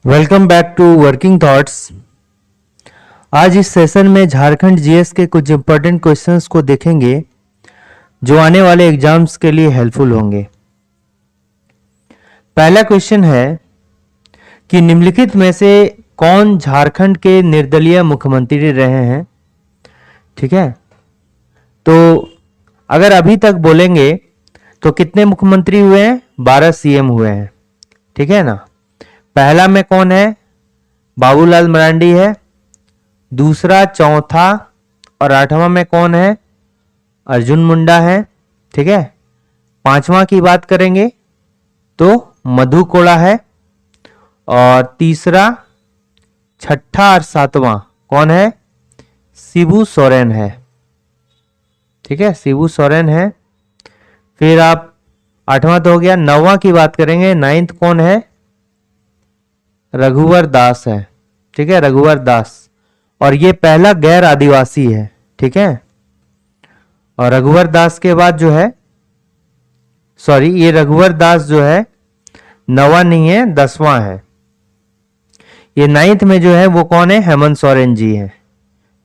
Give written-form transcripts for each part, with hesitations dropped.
Welcome back to working thoughts. आज इस session में झारखंड जीएस के कुछ इंपॉर्टेंट क्वेश्चंस को देखेंगे जो आने वाले एग्जाम्स के लिए हेल्पफुल होंगे। पहला क्वेश्चन है कि निम्नलिखित में से कौन झारखंड के निर्दलीय मुख्यमंत्री रहे हैं। ठीक है, तो अगर अभी तक बोलेंगे तो कितने मुख्यमंत्री हुए हैं? 12 सीएम हुए हैं। ठीक है ना। पहला में कौन है? बाबूलाल मरांडी है। दूसरा, चौथा और आठवां में कौन है? अर्जुन मुंडा है। ठीक है। पांचवां की बात करेंगे तो मधु कोड़ा है। और तीसरा, छठा और सातवां कौन है? शिबू सोरेन है। ठीक है, शिबू सोरेन है। फिर आप आठवां तो हो गया। नौवां की बात करेंगे, नाइन्थ कौन है? रघुवर दास है। ठीक है, रघुवर दास। और ये पहला गैर आदिवासी है। ठीक है। और रघुवर दास के बाद जो है, सॉरी, ये रघुवर दास जो है नौवां नहीं है, 10वां है। ये नाइन्थ में जो है वो कौन है? हेमंत सोरेन जी है।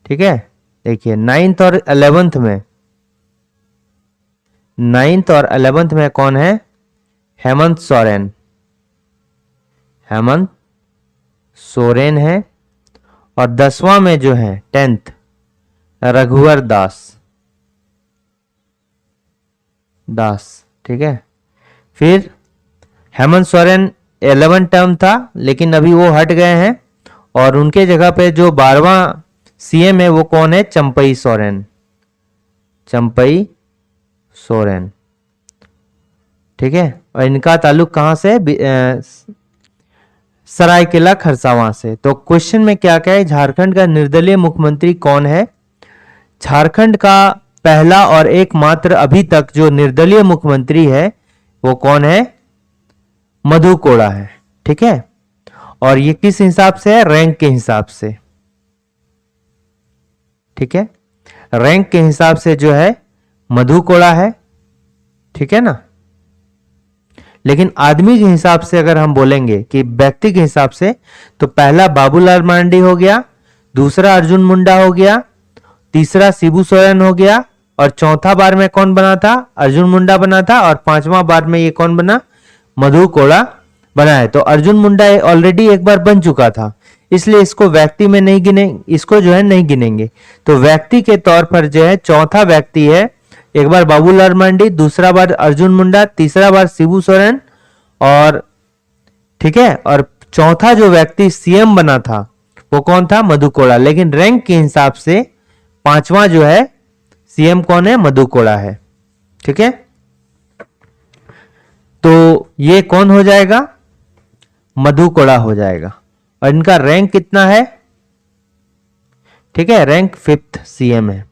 ठीक है, देखिए नाइन्थ और 11th में, नाइन्थ और 11th में कौन है? हेमंत सोरेन, हेमंत सोरेन है। और 10वां में जो है 10th, रघुवर दास, दास। ठीक है। फिर हेमंत सोरेन 11 टर्म था, लेकिन अभी वो हट गए हैं और उनके जगह पे जो 12वां सीएम है वो कौन है? चंपई सोरेन, चंपई सोरेन। ठीक है। और इनका ताल्लुक कहां से? सरायकेला खरसावां से। तो क्वेश्चन में क्या क्या है? झारखंड का निर्दलीय मुख्यमंत्री कौन है? झारखंड का पहला और एकमात्र अभी तक जो निर्दलीय मुख्यमंत्री है वो कौन है? मधु कोड़ा है। ठीक है। और ये किस हिसाब से है? रैंक के हिसाब से। ठीक है, रैंक के हिसाब से जो है मधु कोड़ा है। ठीक है ना। लेकिन आदमी के हिसाब से अगर हम बोलेंगे कि व्यक्ति के हिसाब से, तो पहला बाबूलाल मरांडी हो गया, दूसरा अर्जुन मुंडा हो गया, तीसरा शिबू सोरेन हो गया, और चौथा बार में कौन बना था? अर्जुन मुंडा बना था। और पांचवा बार में ये कौन बना? मधु कोड़ा बना है। तो अर्जुन मुंडा ऑलरेडी एक बार बन चुका था, इसलिए इसको व्यक्ति में नहीं गिने, इसको जो है नहीं गिनेंगे। तो व्यक्ति के तौर पर जो है चौथा व्यक्ति है, एक बार बाबूलाल मरांडी, दूसरा बार अर्जुन मुंडा, तीसरा बार शिबू सोरेन, और ठीक है, और चौथा जो व्यक्ति सीएम बना था वो कौन था? मधु कोड़ा। लेकिन रैंक के हिसाब से पांचवा जो है सीएम कौन है? मधु कोड़ा है। ठीक है। तो ये कौन हो जाएगा? मधु कोड़ा हो जाएगा। और इनका रैंक कितना है? ठीक है, रैंक 5th सीएम है।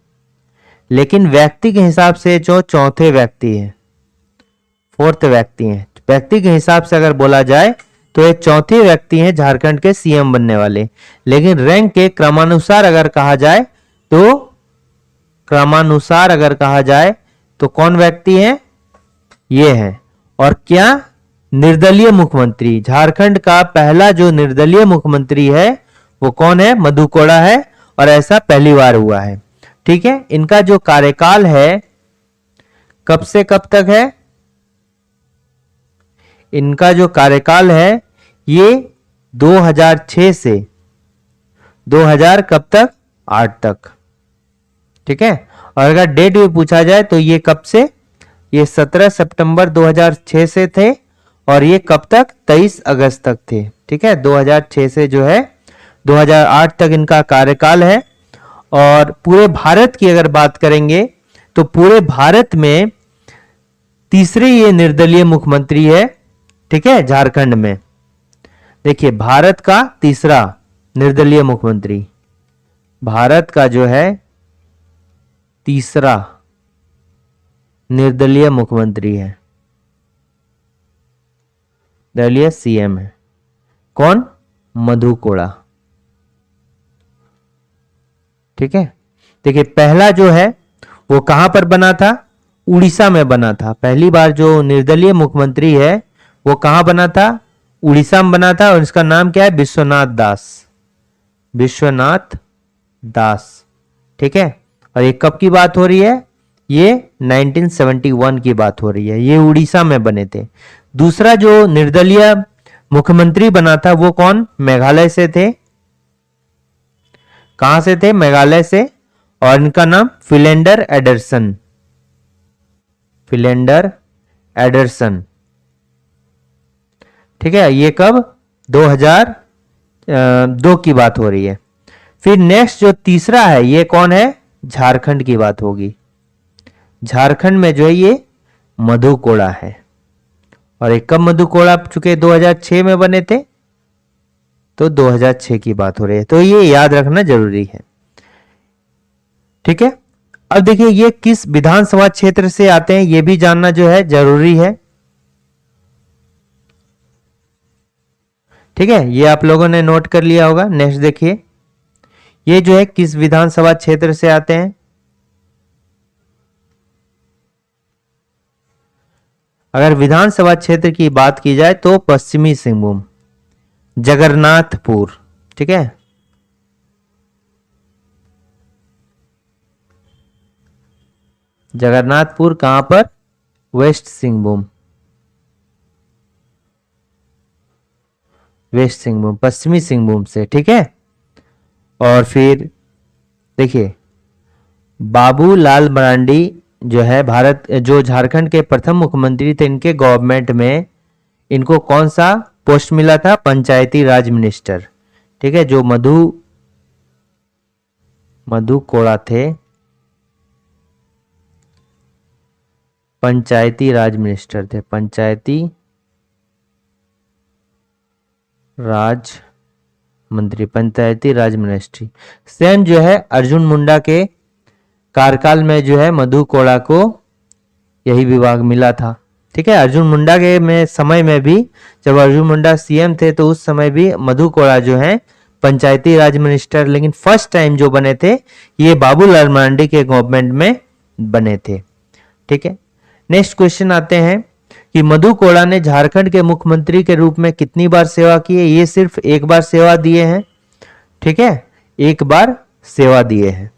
लेकिन व्यक्ति के हिसाब से जो चौथे व्यक्ति है, 4th व्यक्ति है। व्यक्ति के हिसाब से अगर बोला जाए तो ये चौथे व्यक्ति हैं झारखंड के सीएम बनने वाले। लेकिन रैंक के क्रमानुसार अगर कहा जाए तो, क्रमानुसार अगर कहा जाए तो कौन व्यक्ति है? ये है। और क्या? निर्दलीय मुख्यमंत्री। झारखंड का पहला जो निर्दलीय मुख्यमंत्री है वो कौन है? मधु कोड़ा है। और ऐसा पहली बार हुआ है। ठीक है। इनका जो कार्यकाल है कब से कब तक है? इनका जो कार्यकाल है ये 2006 से 2000 कब तक? 8 तक। ठीक है। और अगर डेट भी पूछा जाए तो ये कब से? ये 17 सितंबर 2006 से थे। और ये कब तक? 23 अगस्त तक थे। ठीक है, 2006 से जो है 2008 तक इनका कार्यकाल है। और पूरे भारत की अगर बात करेंगे तो पूरे भारत में तीसरे ये निर्दलीय मुख्यमंत्री है। ठीक है, झारखंड में। देखिए, भारत का तीसरा निर्दलीय मुख्यमंत्री, भारत का जो है तीसरा निर्दलीय मुख्यमंत्री है, दलीय सीएम है। कौन? मधु कोड़ा। ठीक है। देखिए, पहला जो है वो कहां पर बना था? उड़ीसा में बना था। पहली बार जो निर्दलीय मुख्यमंत्री है वो कहां बना था? उड़ीसा में बना था और इसका नाम क्या है? विश्वनाथ दास। विश्वनाथ दास, ठीक है। और ये कब की बात हो रही है? ये 1971 की बात हो रही है। ये उड़ीसा में बने थे। दूसरा जो निर्दलीय मुख्यमंत्री बना था वो कौन? मेघालय से थे। कहां से थे? मेघालय से। और इनका नाम फिलेंडर एडरसन। फिलेंडर एडरसन, ठीक है। ये कब? 2002 की बात हो रही है। फिर नेक्स्ट जो तीसरा है ये कौन है? झारखंड की बात होगी। झारखंड में जो है ये मधु कोड़ा है। और एक कब मधु कोड़ा चुके? 2006 में बने थे। तो 2006 की बात हो रही है, तो ये याद रखना जरूरी है, ठीक है। अब देखिए ये किस विधानसभा क्षेत्र से आते हैं ये भी जानना जो है जरूरी है, ठीक है। ये आप लोगों ने नोट कर लिया होगा। नेक्स्ट देखिए, ये जो है किस विधानसभा क्षेत्र से आते हैं? अगर विधानसभा क्षेत्र की बात की जाए तो पश्चिमी सिंहभूम, जगन्नाथपुर, ठीक है। जगन्नाथपुर कहां पर? वेस्ट सिंहभूम। वेस्ट सिंहभूम, पश्चिमी सिंहभूम से, ठीक है। और फिर देखिए बाबूलाल मरांडी जो है जो झारखंड के प्रथम मुख्यमंत्री थे, इनके गवर्नमेंट में इनको कौन सा पोस्ट मिला था? पंचायती राज मिनिस्टर, ठीक है। जो मधु कोड़ा थे पंचायती राज मिनिस्टर थे, पंचायती राज मंत्री, पंचायती राज मिनिस्ट्री। सेम जो है अर्जुन मुंडा के कार्यकाल में जो है मधु कोड़ा को यही विभाग मिला था, ठीक है। अर्जुन मुंडा के समय में भी, जब अर्जुन मुंडा सीएम थे तो उस समय भी मधु कोड़ा जो है पंचायती राज मिनिस्टर, लेकिन फर्स्ट टाइम जो बने थे ये बाबूलाल मरांडी के गवर्नमेंट में बने थे, ठीक है। नेक्स्ट क्वेश्चन आते हैं कि मधु कोड़ा ने झारखंड के मुख्यमंत्री के रूप में कितनी बार सेवा की है? ये सिर्फ एक बार सेवा दिए हैं, ठीक है, एक बार सेवा दिए हैं।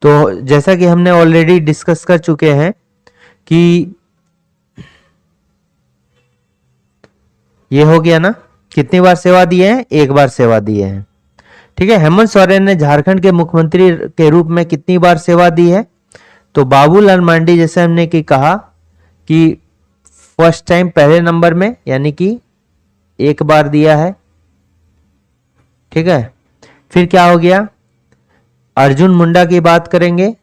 तो जैसा कि हमने ऑलरेडी डिस्कस कर चुके हैं कि ये हो गया ना, कितनी बार सेवा दिए हैं? एक बार सेवा दिए हैं, ठीक है। हेमंत सोरेन ने झारखंड के मुख्यमंत्री के रूप में कितनी बार सेवा दी है? तो बाबूलाल मरांडी जैसे हमने कि कहा कि फर्स्ट टाइम पहले नंबर में, यानी कि एक बार दिया है, ठीक है। फिर क्या हो गया? अर्जुन मुंडा की बात करेंगे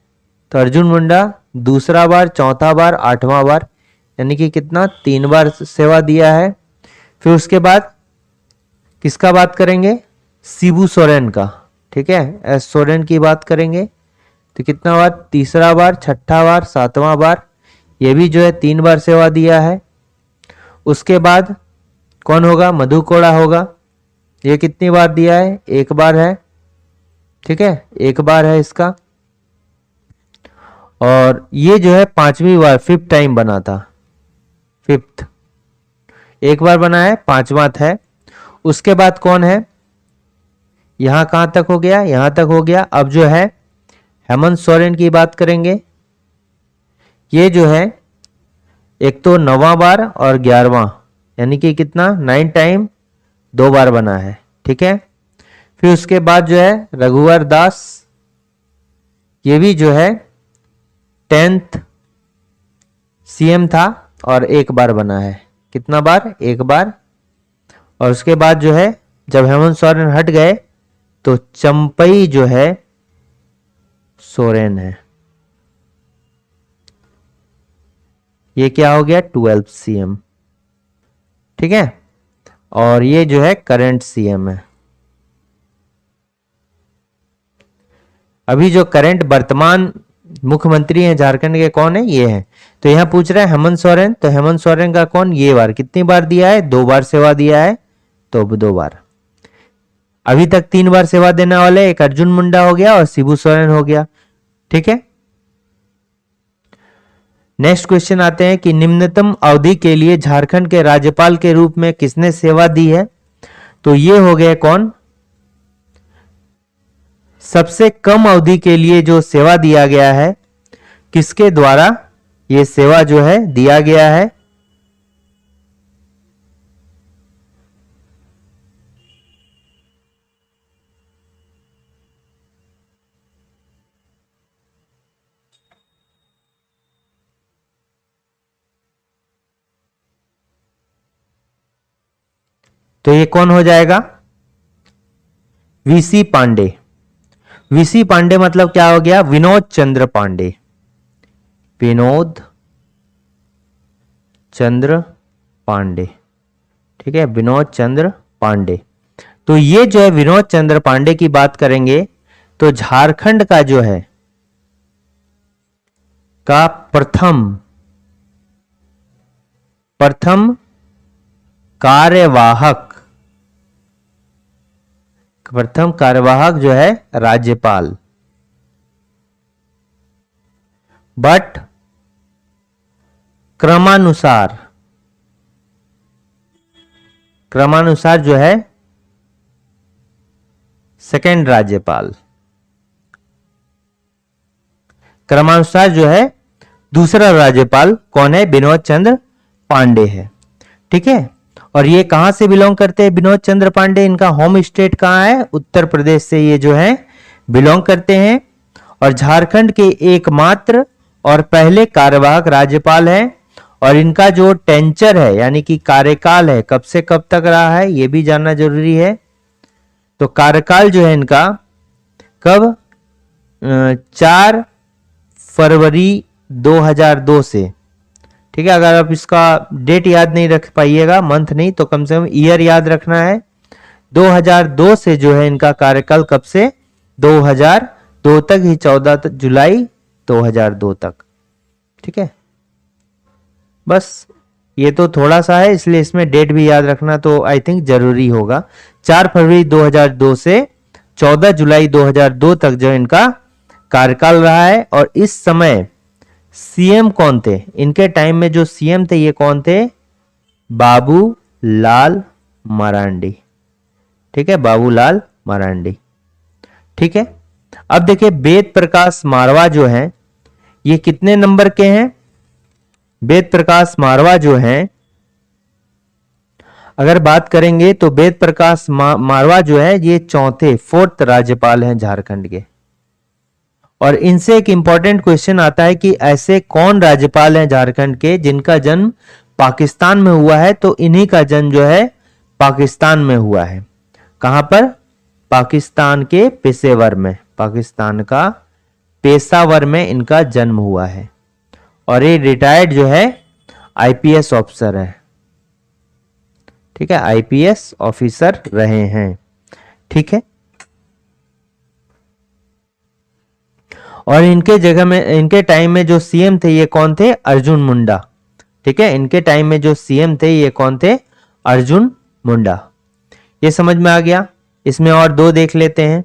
तो अर्जुन मुंडा दूसरा बार, चौथा बार, आठवां बार, यानी कि कितना? 3 बार सेवा दिया है। फिर उसके बाद किसका बात करेंगे? शिबू सोरेन का, ठीक है, एस सोरेन की बात करेंगे तो कितना बार? तीसरा बार, छठा बार, सातवां बार, ये भी जो है 3 बार सेवा दिया है। उसके बाद कौन होगा? मधु कोड़ा होगा। ये कितनी बार दिया है? एक बार है, ठीक है, एक बार है इसका। और ये जो है 5वीं बार, 5th टाइम बना था, 5th, एक बार बना है, 5वां है। उसके बाद कौन है? यहां कहां तक हो गया? यहां तक हो गया। अब जो है हेमंत सोरेन की बात करेंगे। ये जो है एक तो 9वां बार और 11वां, यानी कि कितना? 9 टाइम 2 बार बना है, ठीक है। फिर उसके बाद जो है रघुवर दास, ये भी जो है 10th सीएम था और एक बार बना है। कितना बार? एक बार। और उसके बाद जो है जब हेमंत सोरेन हट गए तो चंपई जो है सोरेन है। ये क्या हो गया? 12th सीएम, ठीक है। और ये जो है करंट सीएम है। अभी जो करंट वर्तमान मुख्यमंत्री हैं झारखंड के कौन है? ये है। तो यहां पूछ रहा है हेमंत सोरेन, तो हेमंत सोरेन का कौन? ये बार कितनी बार दिया है? 2 बार सेवा दिया है, तो 2 बार। अभी तक 3 बार सेवा देने वाले एक अर्जुन मुंडा हो गया और शिबू सोरेन हो गया, ठीक है। नेक्स्ट क्वेश्चन आते हैं कि निम्नतम अवधि के लिए झारखंड के राज्यपाल के रूप में किसने सेवा दी है? तो ये हो गए कौन? सबसे कम अवधि के लिए जो सेवा दिया गया है, किसके द्वारा ये सेवा जो है दिया गया है? तो ये कौन हो जाएगा? वीसी पांडे। वीसी पांडे मतलब क्या हो गया? विनोद चंद्र पांडे। विनोद चंद्र पांडे, ठीक है, विनोद चंद्र पांडे। तो ये जो है विनोद चंद्र पांडे की बात करेंगे तो झारखंड का जो है का प्रथम कार्यवाहक जो है राज्यपाल। बट क्रमानुसार जो है सेकंड राज्यपाल। क्रमानुसार जो है दूसरा राज्यपाल कौन है? विनोद चंद्र पांडे है, ठीक है। और ये कहां से बिलोंग करते हैं विनोद चंद्र पांडे? इनका होम स्टेट कहां है? उत्तर प्रदेश से ये जो है बिलोंग करते हैं। और झारखंड के एकमात्र और पहले कार्यवाहक राज्यपाल हैं। और इनका जो टेंचर है यानी कि कार्यकाल है, कब से कब तक रहा है ये भी जानना जरूरी है। तो कार्यकाल जो है इनका कब? 4 फरवरी 2002 से, ठीक है। अगर आप इसका डेट याद नहीं रख पाइएगा, मंथ नहीं, तो कम से कम ईयर याद रखना है। 2002 से जो है इनका कार्यकाल कब से? 2002 तक ही, 14 जुलाई 2002 तक, ठीक है। बस ये तो थोड़ा सा है, इसलिए इसमें डेट भी याद रखना तो आई थिंक जरूरी होगा। 4 फरवरी 2002 से 14 जुलाई 2002 तक जो इनका कार्यकाल रहा है। और इस समय सीएम कौन थे? इनके टाइम में जो सीएम थे ये कौन थे? बाबूलाल मरांडी, ठीक है, बाबूलाल मरांडी, ठीक है। अब देखिए वेद प्रकाश मारवा जो है ये कितने नंबर के हैं? वेद प्रकाश मारवा जो हैं, अगर बात करेंगे तो वेद प्रकाश मारवा जो है ये चौथे 4th राज्यपाल हैं झारखंड के। और इनसे एक इंपॉर्टेंट क्वेश्चन आता है कि ऐसे कौन राज्यपाल हैं झारखंड के जिनका जन्म पाकिस्तान में हुआ है? तो इन्हीं का जन्म जो है पाकिस्तान में हुआ है। कहां पर? पाकिस्तान के पेशेवर में, पाकिस्तान का पेशावर में इनका जन्म हुआ है। और ये रिटायर्ड जो है आईपीएस ऑफिसर है, ठीक है, आईपीएस ऑफिसर रहे हैं, ठीक है। और इनके जगह में, इनके टाइम में जो सीएम थे ये कौन थे? अर्जुन मुंडा, ठीक है। इनके टाइम में जो सीएम थे ये कौन थे? अर्जुन मुंडा। ये समझ में आ गया। इसमें और 2 देख लेते हैं।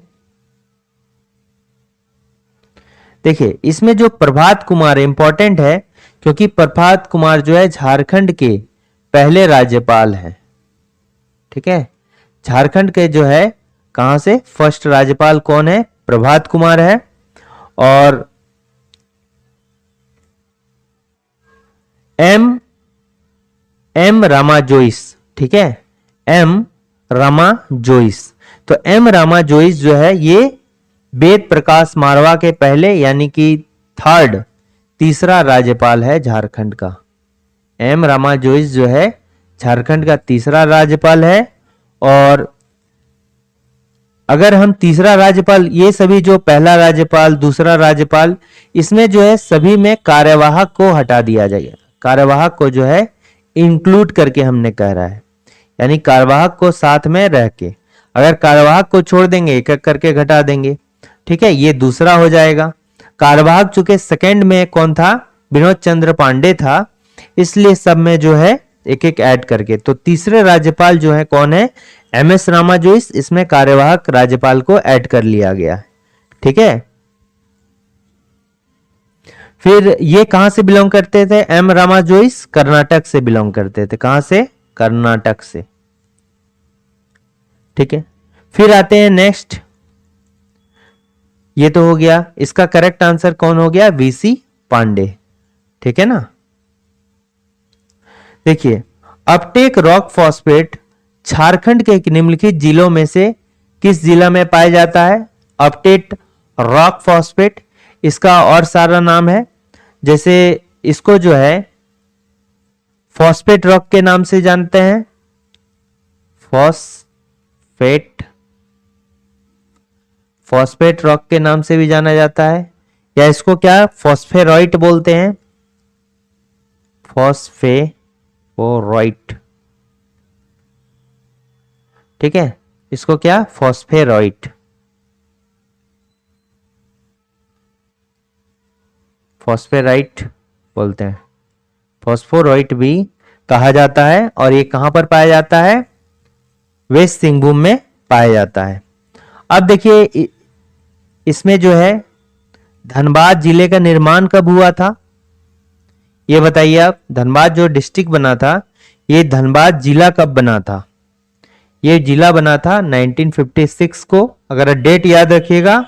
देखिए इसमें जो प्रभात कुमार इंपॉर्टेंट है, क्योंकि प्रभात कुमार जो है झारखंड के पहले राज्यपाल हैं, ठीक है। झारखंड के जो है कहां से फर्स्ट राज्यपाल कौन है? प्रभात कुमार है। और एम रामा जोइस, ठीक है, एम रामा जोइस। तो एम रामा जोइस जो है ये वेद प्रकाश मारवा के पहले यानी कि तीसरा राज्यपाल है झारखंड का। एम रामा जोइस जो है झारखंड का तीसरा राज्यपाल है। और अगर हम तीसरा राज्यपाल, ये सभी जो पहला राज्यपाल, दूसरा राज्यपाल, इसमें जो है सभी में कार्यवाहक को हटा दिया जाएगा। कार्यवाहक को जो है इंक्लूड करके हमने कह रहा है, यानी कार्यवाहक को साथ में रह के। अगर कार्यवाहक को छोड़ देंगे, एक एक करके घटा देंगे, ठीक है, ये दूसरा हो जाएगा। कार्यवाहक चूंकि सेकंड में कौन था? विनोद चंद्र पांडे था, इसलिए सब में जो है एक एक ऐड करके। तो तीसरे राज्यपाल जो है कौन है? MS Rama Joy's. इसमें कार्यवाहक राज्यपाल को ऐड कर लिया गया है, ठीक है। फिर ये कहां से बिलोंग करते थे? एम रामा जोइस कर्नाटक से बिलोंग करते थे। कहां से? कर्नाटक से। ठीक है, फिर आते हैं नेक्स्ट। ये तो हो गया, इसका करेक्ट आंसर कौन हो गया? वीसी पांडे। ठीक है ना। देखिए, अपटेक रॉक फॉस्फेट झारखंड के निम्नलिखित जिलों में से किस जिला में पाया जाता है? अपटेक रॉक फॉस्फेट, इसका और सारा नाम है, जैसे इसको जो है फॉस्फेट रॉक के नाम से जानते हैं, फॉस्फेट रॉक के नाम से भी जाना जाता है, या इसको क्या फॉस्फेरॉइट बोलते हैं, फॉस्फेरॉइट। ठीक है, इसको क्या फॉस्फेरॉइट, फॉस्फेराइट बोलते हैं, फॉस्फोरॉइट भी कहा जाता है। और ये कहां पर पाया जाता है? वेस्ट सिंहभूम में पाया जाता है। अब देखिए, इसमें जो है धनबाद जिले का निर्माण कब हुआ था? ये बताइए आप। धनबाद जो डिस्ट्रिक्ट बना था, ये धनबाद जिला कब बना था? ये जिला बना था 1956 को। अगर डेट याद रखिएगा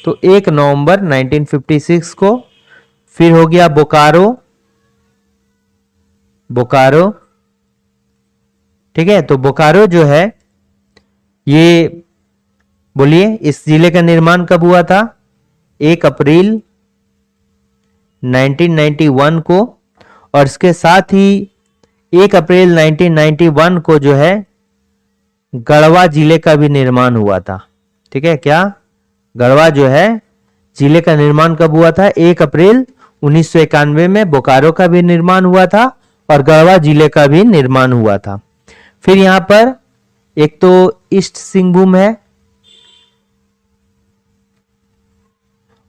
तो 1 नवंबर 1956 को। फिर हो गया बोकारो, ठीक है। तो बोकारो जो है, ये बोलिए इस जिले का निर्माण कब हुआ था? 1 अप्रैल 1991 को। और इसके साथ ही 1 अप्रैल 1991 को जो है गढ़वा जिले का भी निर्माण हुआ था। ठीक है, क्या गढ़वा जो है जिले का निर्माण कब हुआ था? 1 अप्रैल 1991 में बोकारो का भी निर्माण हुआ था और गढ़वा जिले का भी निर्माण हुआ था। फिर यहां पर एक तो ईस्ट सिंहभूम है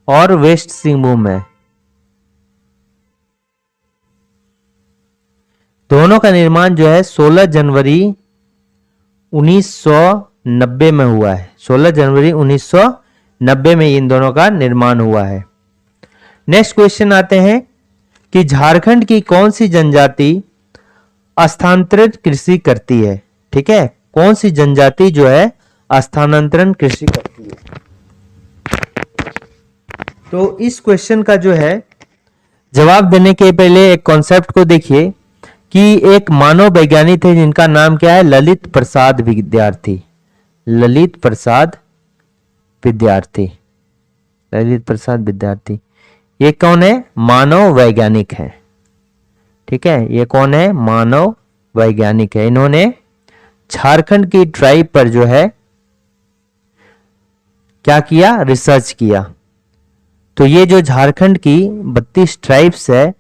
और वेस्ट सिंहभूम है, दोनों का निर्माण जो है 16 जनवरी 1990 में हुआ है। 16 जनवरी 1990 में इन दोनों का निर्माण हुआ है। नेक्स्ट क्वेश्चन आते हैं कि झारखंड की कौन सी जनजाति स्थानांतरित कृषि करती है? ठीक है, कौन सी जनजाति जो है स्थानांतरण कृषि करती है? तो इस क्वेश्चन का जो है जवाब देने के पहले एक कॉन्सेप्ट को देखिए कि एक मानव वैज्ञानिक थे जिनका नाम क्या है? ललित प्रसाद विद्यार्थी। ललित प्रसाद विद्यार्थी, ये कौन है? मानव वैज्ञानिक है। ठीक है, ये कौन है? मानव वैज्ञानिक है। इन्होंने झारखंड की ट्राइब पर जो है क्या किया? रिसर्च किया। तो ये जो झारखंड की 32 ट्राइब्स है,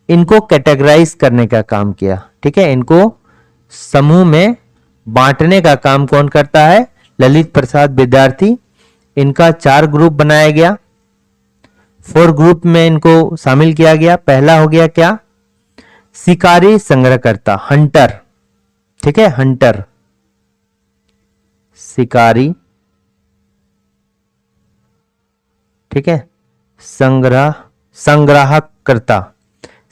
इनको कैटेगराइज करने का काम किया। ठीक है, इनको समूह में बांटने का काम कौन करता है? ललित प्रसाद विद्यार्थी। इनका 4 ग्रुप बनाया गया, 4 ग्रुप में इनको शामिल किया गया। पहला हो गया क्या? शिकारी संग्रहकर्ता, हंटर। ठीक है, हंटर, शिकारी। ठीक है, संग्राहकर्ता,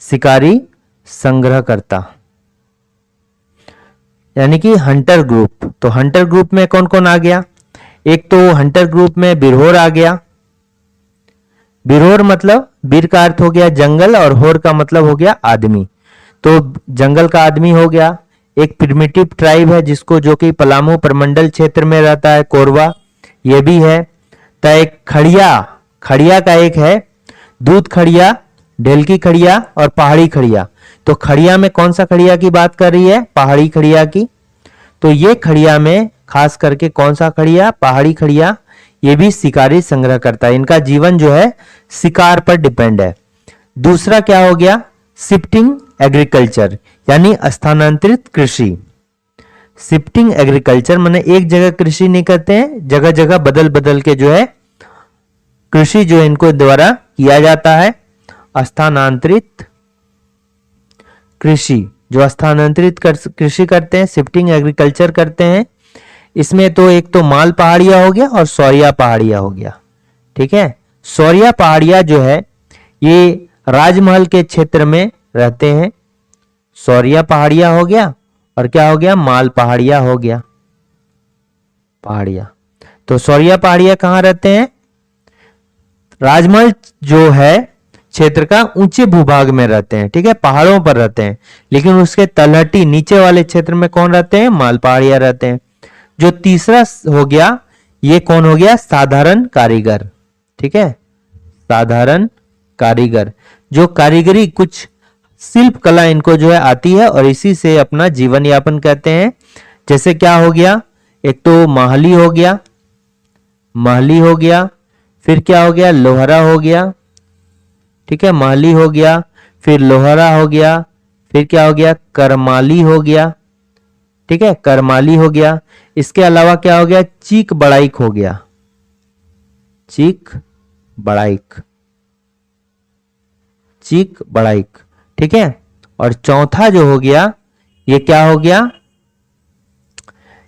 शिकारी संग्रहकर्ता, यानी कि हंटर ग्रुप। तो हंटर ग्रुप में कौन कौन आ गया? एक तो हंटर ग्रुप में बिरहोर आ गया। बिरहोर मतलब बीर का अर्थ हो गया जंगल और होर का मतलब हो गया आदमी। तो जंगल का आदमी हो गया। एक प्रिमिटिव ट्राइब है जिसको, जो कि पलामू प्रमंडल क्षेत्र में रहता है, कोरवा, ये भी है। तो एक खड़िया का एक है दूध खड़िया, ढेलकी खड़िया और पहाड़ी खड़िया। तो खड़िया में कौन सा खड़िया की बात कर रही है? पहाड़ी खड़िया की। तो ये खड़िया में खास करके कौन सा खड़िया? पहाड़ी खड़िया। ये भी शिकारी संग्रह करता है। इनका जीवन जो है शिकार पर डिपेंड है। दूसरा क्या हो गया? शिफ्टिंग एग्रीकल्चर, यानी स्थानांतरित कृषि। शिफ्टिंग एग्रीकल्चर माने एक जगह कृषि नहीं करते हैं, जगह जगह बदल बदल के जो है कृषि जो इनको द्वारा किया जाता है। स्थानांतरित कृषि, जो स्थानांतरित कृषि करते हैं, शिफ्टिंग एग्रीकल्चर करते हैं। इसमें तो एक तो माल पहाड़िया हो गया और सौरिया पहाड़िया हो गया। ठीक है, सौरिया पहाड़िया जो है ये राजमहल के क्षेत्र में रहते हैं। सौरिया पहाड़िया हो गया, और क्या हो गया, माल पहाड़िया हो गया, पहाड़िया। तो सौरिया पहाड़िया कहां रहते हैं, राजमहल जो है क्षेत्र का ऊंचे भूभाग में रहते हैं, ठीक है, पहाड़ों पर रहते हैं। लेकिन उसके तलहटी नीचे वाले क्षेत्र में कौन रहते हैं, माल पहाड़िया रहते हैं। जो तीसरा हो गया, ये कौन हो गया, साधारण कारीगर, ठीक है, साधारण कारीगर, जो कारीगरी कुछ शिल्प कला इनको जो है आती है और इसी से अपना जीवन यापन करते हैं। जैसे क्या हो गया, एक तो माहली हो गया, माहली हो गया, फिर क्या हो गया, लोहरा हो गया, ठीक है, माहली हो गया, फिर लोहरा हो गया, फिर क्या हो गया, करमाली हो गया, ठीक है, करमाली हो गया। इसके अलावा क्या हो गया, चीक बड़ाइक हो गया, चीक बड़ाइक, चीक बड़ाइक, ठीक है। और चौथा जो हो गया, ये क्या हो गया,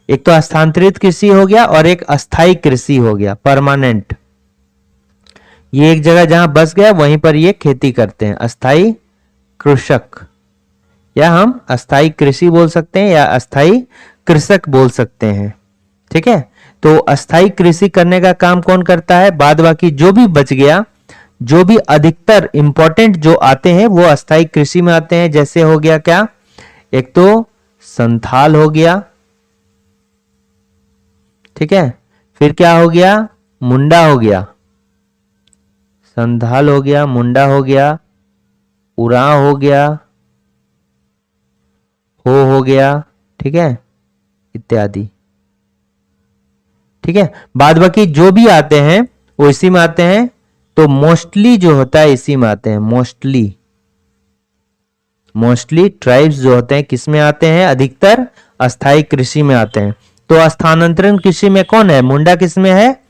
एक तो स्थानांतरित कृषि हो गया और एक अस्थाई कृषि हो गया, परमानेंट। ये एक जगह जहां बस गया वहीं पर ये खेती करते हैं, अस्थाई कृषक, या हम अस्थाई कृषि बोल सकते हैं या अस्थाई कृषक बोल सकते हैं, ठीक है। तो अस्थाई कृषि करने का काम कौन करता है, बाद बाकी जो भी बच गया, जो भी अधिकतर इंपॉर्टेंट जो आते हैं वो अस्थाई कृषि में आते हैं। जैसे हो गया क्या, एक तो संथाल हो गया, ठीक है, फिर क्या हो गया, मुंडा हो गया, संथाल हो गया, मुंडा हो गया, उरांव हो गया, हो गया, ठीक है, इत्यादि, ठीक है। बाद बाकी जो भी आते हैं वो इसी में आते हैं। तो मोस्टली जो होता है इसी में आते हैं, मोस्टली, मोस्टली ट्राइब्स जो होते हैं किस में आते हैं, अधिकतर अस्थाई कृषि में आते हैं। तो स्थानांतरण कृषि में कौन है, मुंडा किस में है,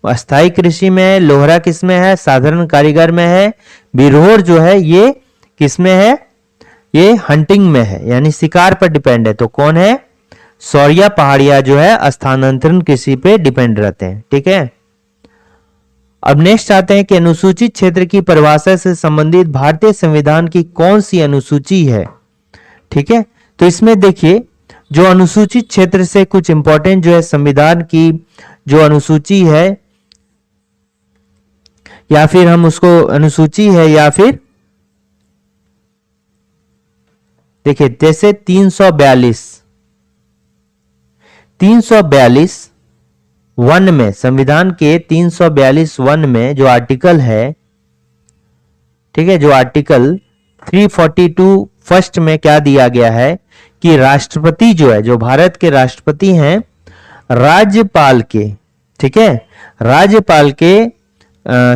अस्थाई कृषि में है, लोहरा किस में है, साधारण कारीगर में है, बिरहोर जो है ये किस में है, ये हंटिंग में है, यानी शिकार पर डिपेंड है। तो कौन है, सौरिया पहाड़िया जो है स्थानांतरण कृषि पे डिपेंड रहते हैं, ठीक है। अब नेक्स्ट आते हैं कि अनुसूचित क्षेत्र की परिभाषा से संबंधित भारतीय संविधान की कौन सी अनुसूची है, ठीक है। तो इसमें देखिए, जो अनुसूचित क्षेत्र से कुछ इंपॉर्टेंट जो है संविधान की जो अनुसूची है, या फिर हम उसको अनुसूची है, या फिर देखिए जैसे 342 वन में, संविधान के 342 वन में जो आर्टिकल है, ठीक है, जो आर्टिकल 342 फर्स्ट में क्या दिया गया है कि राष्ट्रपति जो है, जो भारत के राष्ट्रपति हैं, राज्यपाल के, ठीक है, राज्यपाल के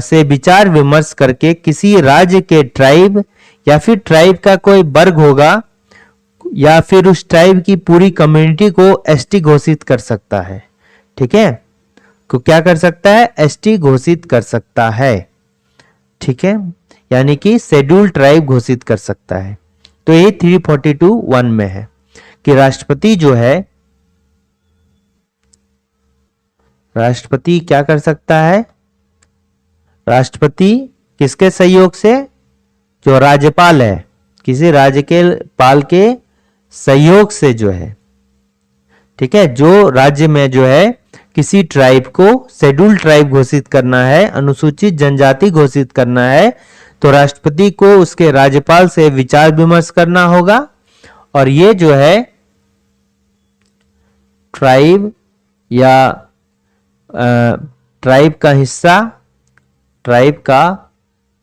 से विचार विमर्श करके किसी राज्य के ट्राइब या फिर ट्राइब का कोई वर्ग होगा या फिर उस ट्राइब की पूरी कम्युनिटी को एसटी घोषित कर सकता है, ठीक है, को क्या कर सकता है, एसटी घोषित कर सकता है, ठीक है, यानी कि शेड्यूल ट्राइब घोषित कर सकता है। तो ये 342 वन में है कि राष्ट्रपति जो है, राष्ट्रपति क्या कर सकता है, राष्ट्रपति किसके सहयोग से, जो राज्यपाल है, किसी राज्य के पाल के सहयोग से जो है, ठीक है, जो राज्य में जो है किसी ट्राइब को शेड्यूल ट्राइब घोषित करना है, अनुसूचित जनजाति घोषित करना है, तो राष्ट्रपति को उसके राज्यपाल से विचार विमर्श करना होगा। और ये जो है ट्राइब या ट्राइब का हिस्सा, ट्राइब का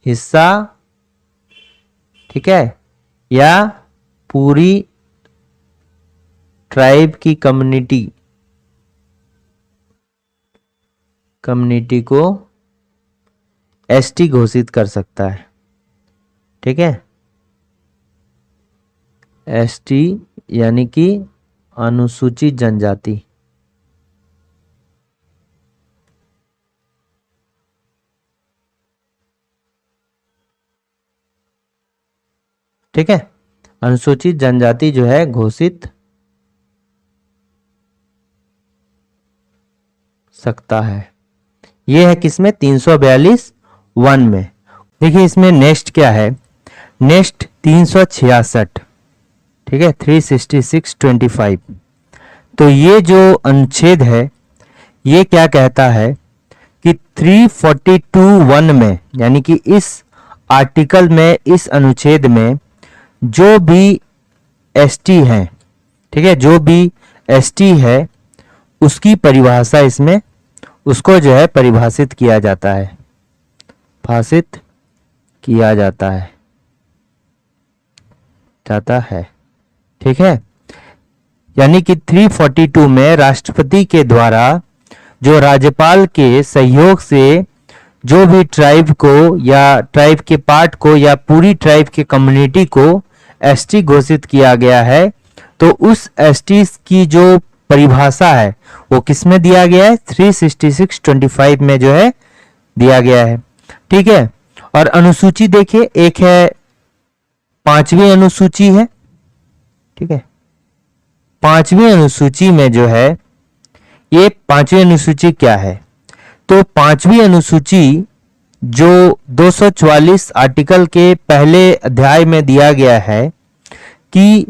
हिस्सा, ठीक है, या पूरी ट्राइब की कम्युनिटी को एसटी घोषित कर सकता है, ठीक है, एसटी यानी कि अनुसूचित जनजाति, ठीक है, अनुसूचित जनजाति जो है घोषित सकता है। यह है किसमें, 342 वन में। देखिए इसमें नेक्स्ट क्या है नेक्स्ट 366, ठीक है, 366(25). तो ये जो अनुच्छेद है ये क्या कहता है कि 342(1) में, यानी कि इस आर्टिकल में, इस अनुच्छेद में जो भी एसटी है, ठीक है, जो भी एसटी है उसकी परिभाषा इसमें, उसको जो है परिभाषित किया जाता है, भाषित किया जाता है, ठीक है। यानी कि 342 में राष्ट्रपति के द्वारा जो राज्यपाल के सहयोग से जो भी ट्राइब को या ट्राइब के पार्ट को या पूरी ट्राइब के कम्युनिटी को एसटी घोषित किया गया है, तो उस एसटी की जो परिभाषा है वो किस में दिया गया है, 366(25) में जो है दिया गया है, ठीक है। और अनुसूची देखिए, एक है 5वीं अनुसूची है, ठीक है। 5वीं अनुसूची में जो है, ये 5वीं अनुसूची क्या है, तो 5वीं अनुसूची जो 244 आर्टिकल के पहले अध्याय में दिया गया है कि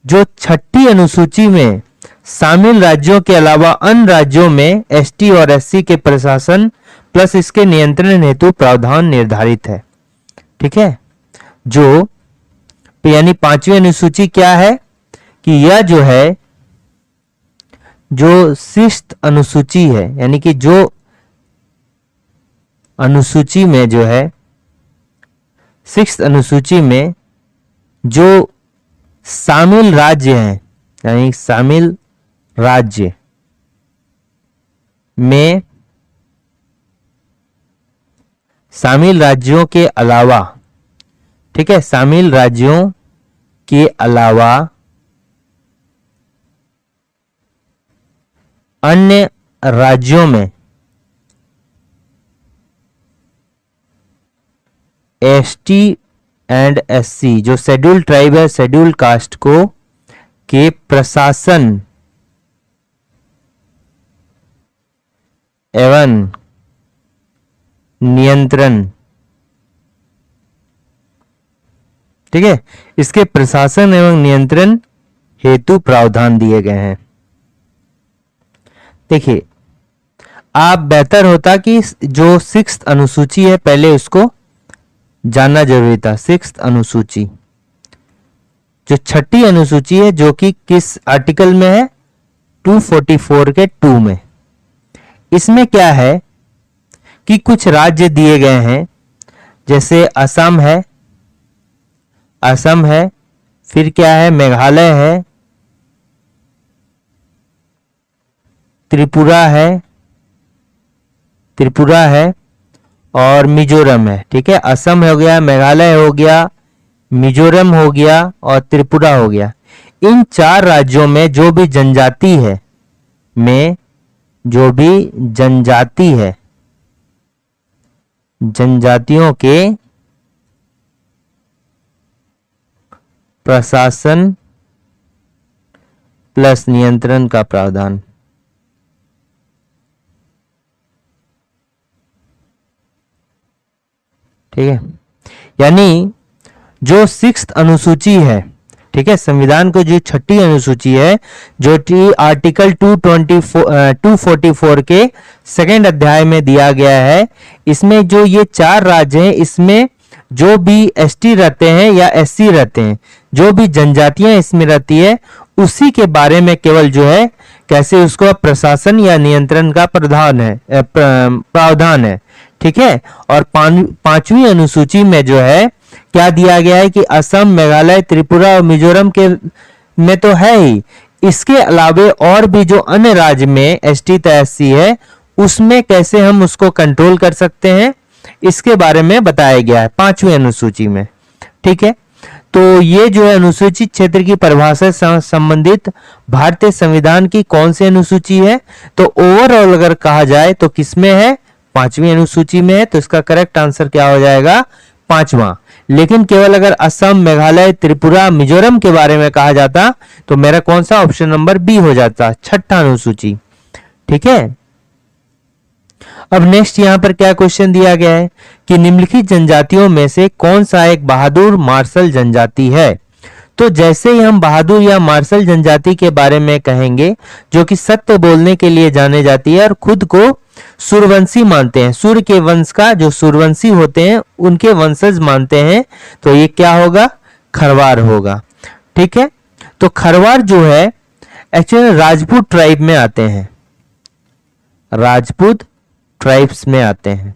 जो 6ठी अनुसूची में शामिल राज्यों के अलावा अन्य राज्यों में एसटी और एससी के प्रशासन प्लस इसके नियंत्रण हेतु प्रावधान निर्धारित है, ठीक है। जो यानी 5वीं अनुसूची क्या है कि यह जो है, जो 6th अनुसूची है, यानी कि जो अनुसूची में जो है 6th अनुसूची में जो शामिल राज्य हैं, यानी शामिल राज्य में शामिल राज्यों के अलावा, ठीक है, शामिल राज्यों के अलावा अन्य राज्यों में एसटी एंड एससी जो शेड्यूल ट्राइब है, शेड्यूल कास्ट को के प्रशासन एवं नियंत्रण, ठीक है, इसके प्रशासन एवं नियंत्रण हेतु प्रावधान दिए गए हैं। देखिए, आप बेहतर होता कि जो 6th अनुसूची है पहले उसको जानना जरूरी था। 6th अनुसूची, जो 6ठी अनुसूची है जो कि किस आर्टिकल में है, 244 के 2 में। इसमें क्या है कि कुछ राज्य दिए गए हैं, जैसे असम है, फिर क्या है, मेघालय है, त्रिपुरा है और मिजोरम है, ठीक है। असम हो गया, मेघालय हो गया, मिजोरम हो गया और त्रिपुरा हो गया। इन 4 राज्यों में जो भी जनजाति है, जनजातियों के प्रशासन प्लस नियंत्रण का प्रावधान, ठीक है। यानी जो 6th अनुसूची है, ठीक है, संविधान को जो 6ठी अनुसूची है, जो आर्टिकल 244 के 2nd अध्याय में दिया गया है, इसमें जो ये 4 राज्य हैं, इसमें जो भी एसटी रहते हैं या एससी रहते हैं, जो भी जनजातियां इसमें रहती है, उसी के बारे में केवल जो है कैसे उसको प्रशासन या नियंत्रण का प्रावधान है, ठीक है। और 5वीं अनुसूची में जो है क्या दिया गया है कि असम, मेघालय, त्रिपुरा और मिजोरम के में तो है ही, इसके अलावे और भी जो अन्य राज्य में एसटी तहसी है उसमें कैसे हम उसको कंट्रोल कर सकते हैं, इसके बारे में बताया गया है 5वीं अनुसूची में, ठीक है। तो ये जो है अनुसूचित क्षेत्र की परिभाषा से संबंधित भारतीय संविधान की कौन सी अनुसूची है, तो ओवरऑल अगर कहा जाए तो किसमें है, 5वीं अनुसूची में है। तो इसका करेक्ट आंसर क्या हो जाएगा, 5वां। लेकिन केवल अगर असम, मेघालय, त्रिपुरा, मिजोरम के बारे में कहा जाता तो मेरा कौन सा ऑप्शन नंबर बी हो जाता, 6ठा अनुसूची, ठीक है। अब नेक्स्ट यहां पर क्या क्वेश्चन दिया गया है कि निम्नलिखित जनजातियों में से कौन सा एक बहादुर मार्शल जनजाति है। तो जैसे ही हम बहादुर या मार्शल जनजाति के बारे में कहेंगे जो कि सत्य बोलने के लिए जाने जाती है और खुद को सूर्यवंशी मानते हैं, सूर्य के वंश का जो सूर्यवंशी होते हैं उनके वंशज मानते हैं, तो ये क्या होगा, खरवार होगा। ठीक है, तो खरवार जो है एक्चुअली राजपूत ट्राइब में आते हैं, राजपूत ट्राइब्स में आते हैं।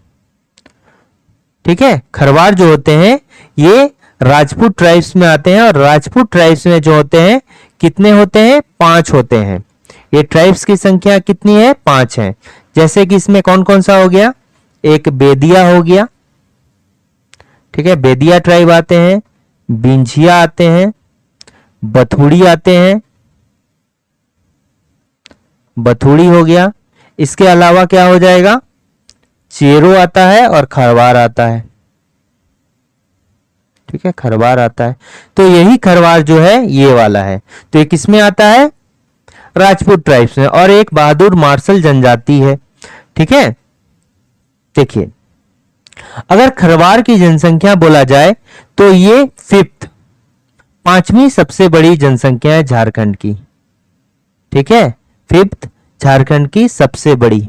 ठीक है, खरवार जो होते हैं ये राजपूत ट्राइब्स में आते हैं और राजपूत ट्राइब्स में जो होते हैं कितने होते हैं, 5 होते हैं। ये ट्राइब्स की संख्या कितनी है, 5 है। जैसे कि इसमें कौन कौन सा हो गया, एक बेदिया हो गया, ठीक है, बेदिया ट्राइब आते हैं, बिंझिया आते हैं, बथुड़ी आते हैं, बथुड़ी हो गया। इसके अलावा क्या हो जाएगा, चेरो आता है और खरवार आता है। ठीक है, खरवार आता है। तो यही खरवार जो है ये वाला है, तो ये किस में आता है, राजपूत ट्राइब्स में, और एक बहादुर मार्शल जनजाति है। ठीक है, देखिए अगर खरवार की जनसंख्या बोला जाए तो ये 5वीं सबसे बड़ी जनसंख्या है झारखंड की। ठीक है, 5th झारखंड की सबसे बड़ी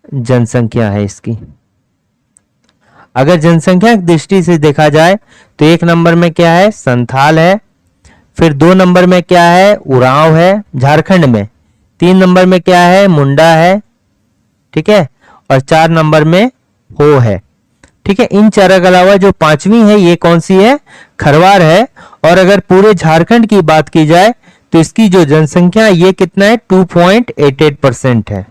जनसंख्या है इसकी। अगर जनसंख्या की दृष्टि से देखा जाए तो 1 नंबर में क्या है, संथाल है, फिर 2 नंबर में क्या है, उरांव है झारखंड में, 3 नंबर में क्या है, मुंडा है, ठीक है, और 4 नंबर में हो है। ठीक है, इन 4 के अलावा जो 5वीं है ये कौन सी है, खरवार है। और अगर पूरे झारखंड की बात की जाए तो इसकी जो जनसंख्या ये कितना है, 2.88% है।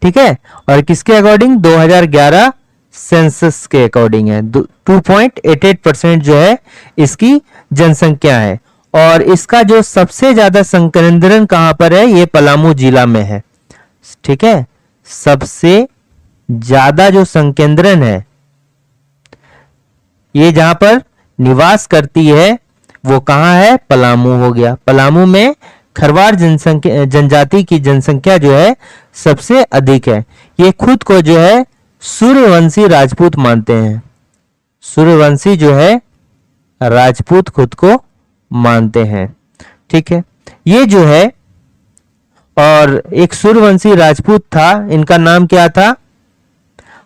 ठीक है, और किसके अकॉर्डिंग, 2011 सेंसस के अकॉर्डिंग है, 2.88% जो है इसकी जनसंख्या है। और इसका जो सबसे ज्यादा संकेंद्रण कहां पर है, ये पलामू जिला में है। ठीक है, सबसे ज्यादा जो संकेंद्रण है, ये जहां पर निवास करती है वो कहां है, पलामू हो गया। पलामू में खरवार जनजाति की जनसंख्या जो है सबसे अधिक है। ये खुद को जो है सूर्यवंशी राजपूत मानते हैं, सूर्यवंशी जो है राजपूत खुद को मानते हैं। ठीक है, ये जो है, और एक सूर्यवंशी राजपूत था, इनका नाम क्या था,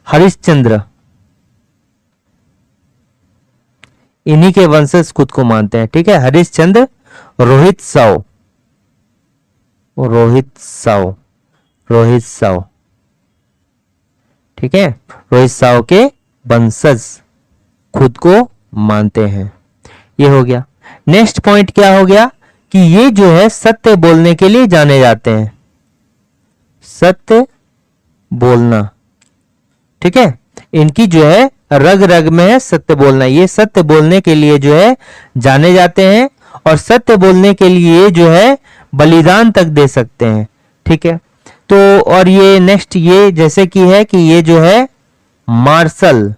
हरिश्चंद्र, इन्हीं के वंशज खुद को मानते हैं। ठीक है, हरिश्चंद्र रोहित साव, रोहित साव, रोहित साव, ठीक है, रोहित साव के वंशज खुद को मानते हैं। ये हो गया। नेक्स्ट पॉइंट क्या हो गया कि ये जो है सत्य बोलने के लिए जाने जाते हैं, सत्य बोलना। ठीक है, इनकी जो है रग रग में है सत्य बोलना, ये सत्य बोलने के लिए जो है जाने जाते हैं और सत्य बोलने के लिए जो है बलिदान तक दे सकते हैं। ठीक है, तो और ये नेक्स्ट ये जैसे कि है कि ये जो है मार्शल,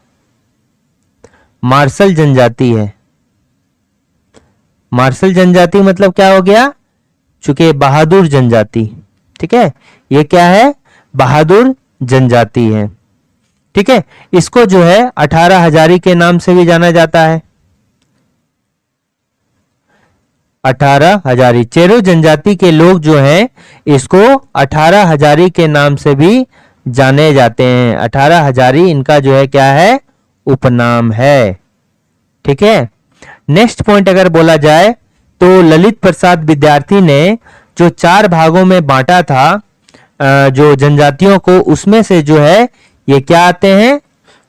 मार्शल जनजाति है। मार्शल जनजाति मतलब क्या हो गया, चूंकि बहादुर जनजाति। ठीक है, ये क्या है, बहादुर जनजाति है। ठीक है, इसको जो है 18 हजारी के नाम से भी जाना जाता है। 18 हजारी, चेरो जनजाति के लोग जो हैं इसको 18 हजारी के नाम से भी जाने जाते हैं। 18 हजारी इनका जो है क्या है, उपनाम है। ठीक है, नेक्स्ट पॉइंट अगर बोला जाए तो ललित प्रसाद विद्यार्थी ने जो 4 भागों में बांटा था जो जनजातियों को, उसमें से जो है ये क्या आते हैं,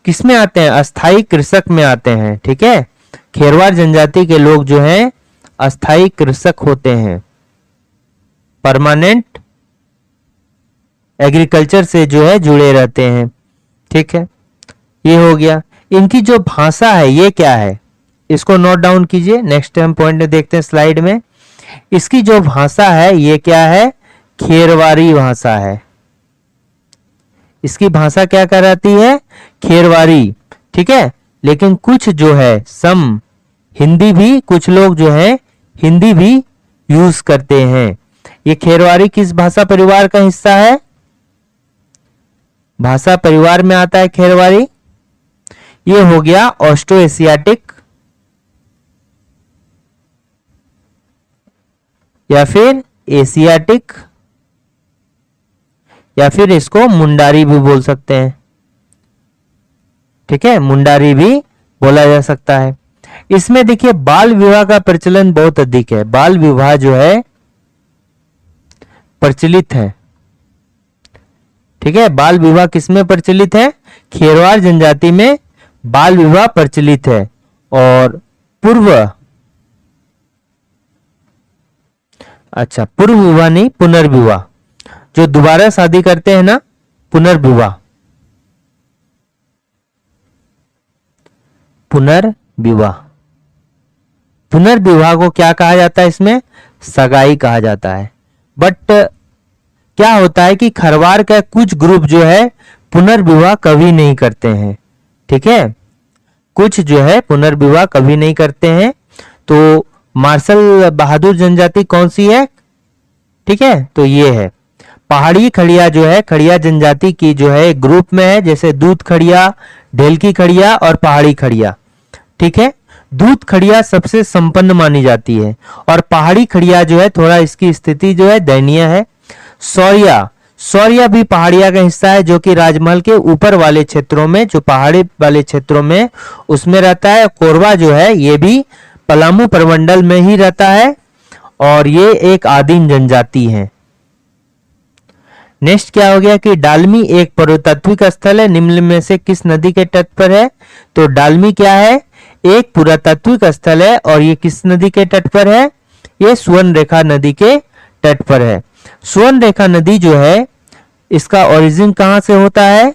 किस में आते हैं, अस्थाई कृषक में आते हैं। ठीक है, खेरवार जनजाति के लोग जो हैं अस्थाई कृषक होते हैं, परमानेंट एग्रीकल्चर से जो है जुड़े रहते हैं। ठीक है, ये हो गया। इनकी जो भाषा है ये क्या है, इसको नोट डाउन कीजिए। नेक्स्ट टाइम पॉइंट में देखते हैं स्लाइड में। इसकी जो भाषा है ये क्या है, खेरवारी भाषा है। इसकी भाषा क्या कहलाती है, खेरवारी। ठीक है, लेकिन कुछ जो है सम हिंदी भी, कुछ लोग जो है हिंदी भी यूज करते हैं। ये खेरवारी किस भाषा परिवार का हिस्सा है? भाषा परिवार में आता है खेरवारी। ये हो गया ऑस्ट्रो एशियाटिक या फिर एशियाटिक या फिर इसको मुंडारी भी बोल सकते हैं। ठीक है, मुंडारी भी बोला जा सकता है। इसमें देखिए बाल विवाह का प्रचलन बहुत अधिक है। बाल विवाह जो है प्रचलित है। ठीक है, बाल विवाह किसमें प्रचलित है? खेरवार जनजाति में बाल विवाह प्रचलित है। और पूर्व विवाह नहीं, पुनर्विवाह, जो दोबारा शादी करते हैं ना, पुनर्विवाह। पुनर्विवाह पुनर्विवाह को क्या कहा जाता है? इसमें सगाई कहा जाता है। बट क्या होता है कि खरवार का कुछ ग्रुप जो है पुनर्विवाह कभी नहीं करते हैं। ठीक है, कुछ जो है पुनर्विवाह कभी नहीं करते हैं। तो मार्शल बहादुर जनजाति कौन सी है? ठीक है, तो ये है पहाड़ी खड़िया जो है, खड़िया जनजाति की जो है ग्रुप में है, जैसे दूध खड़िया, ढेलकी खड़िया और पहाड़ी खड़िया। ठीक है, दूध खड़िया सबसे संपन्न मानी जाती है और पहाड़ी खड़िया जो है थोड़ा इसकी स्थिति जो है दयनीय है। सौरिया भी पहाड़िया का हिस्सा है, जो कि राजमहल के ऊपर वाले क्षेत्रों में, जो पहाड़ी वाले क्षेत्रों में उसमें रहता है। कोरवा जो है ये भी पलामू प्रमंडल में ही रहता है और ये एक आदिम जनजाति है। नेक्स्ट क्या हो गया कि डालमी एक पुरातात्विक स्थल है, निम्न में से किस नदी के तट पर है? तो डालमी क्या है? एक पुरातात्विक स्थल है और ये किस नदी के तट पर है? ये सुवर्णरेखा नदी के तट पर है। सुवर्णरेखा नदी जो है इसका ओरिजिन कहां से होता है?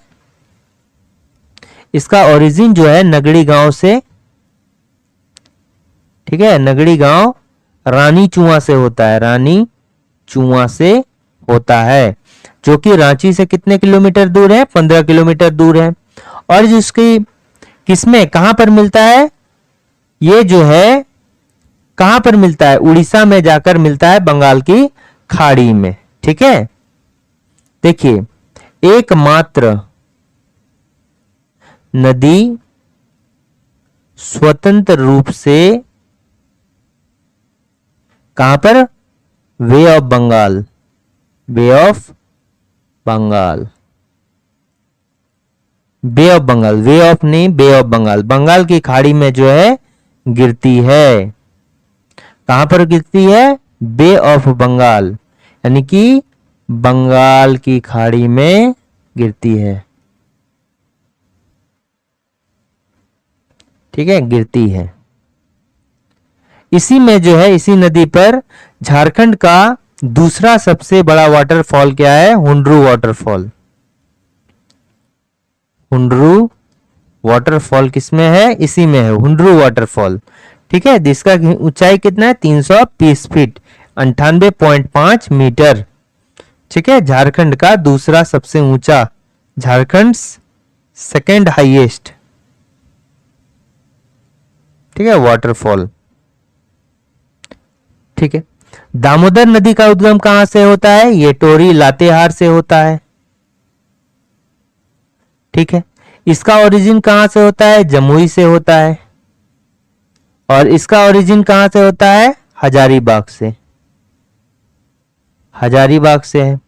इसका ओरिजिन जो है नगड़ी गांव से। ठीक है, नगड़ी गांव रानी चुआ से होता है, रानी चुआ से होता है, जो कि रांची से कितने किलोमीटर दूर है? 15 किलोमीटर दूर है। और जिसकी किसमें कहां पर मिलता है? ये जो है कहां पर मिलता है? उड़ीसा में जाकर मिलता है, बंगाल की खाड़ी में। ठीक है, देखिए एकमात्र नदी स्वतंत्र रूप से कहां पर? Way of Bengal, bay of Bengal, bay of Bengal, way of नहीं, बे ऑफ बंगाल, बंगाल की खाड़ी में जो है गिरती है। कहां पर गिरती है? बे ऑफ बंगाल, यानी कि बंगाल की खाड़ी में गिरती है। ठीक है, गिरती है। इसी में जो है, इसी नदी पर झारखंड का दूसरा सबसे बड़ा वाटरफॉल क्या है? हुंड्रू वाटरफॉल। हुंड्रू वाटरफॉल किसमें है? इसी में है, हुंड्रू वाटरफॉल। ठीक है, जिसका ऊंचाई कितना है? 320 फीट, 98.5 मीटर। ठीक है, झारखंड का दूसरा सबसे ऊंचा, झारखंड सेकेंड हाईएस्ट। ठीक है, वाटरफॉल। ठीक है, दामोदर नदी का उद्गम कहां से होता है? ये टोरी लातेहार से होता है। ठीक है, इसका ओरिजिन कहां से होता है? जमुई से होता है। और इसका ओरिजिन कहां से होता है? हजारीबाग से, हजारीबाग से है।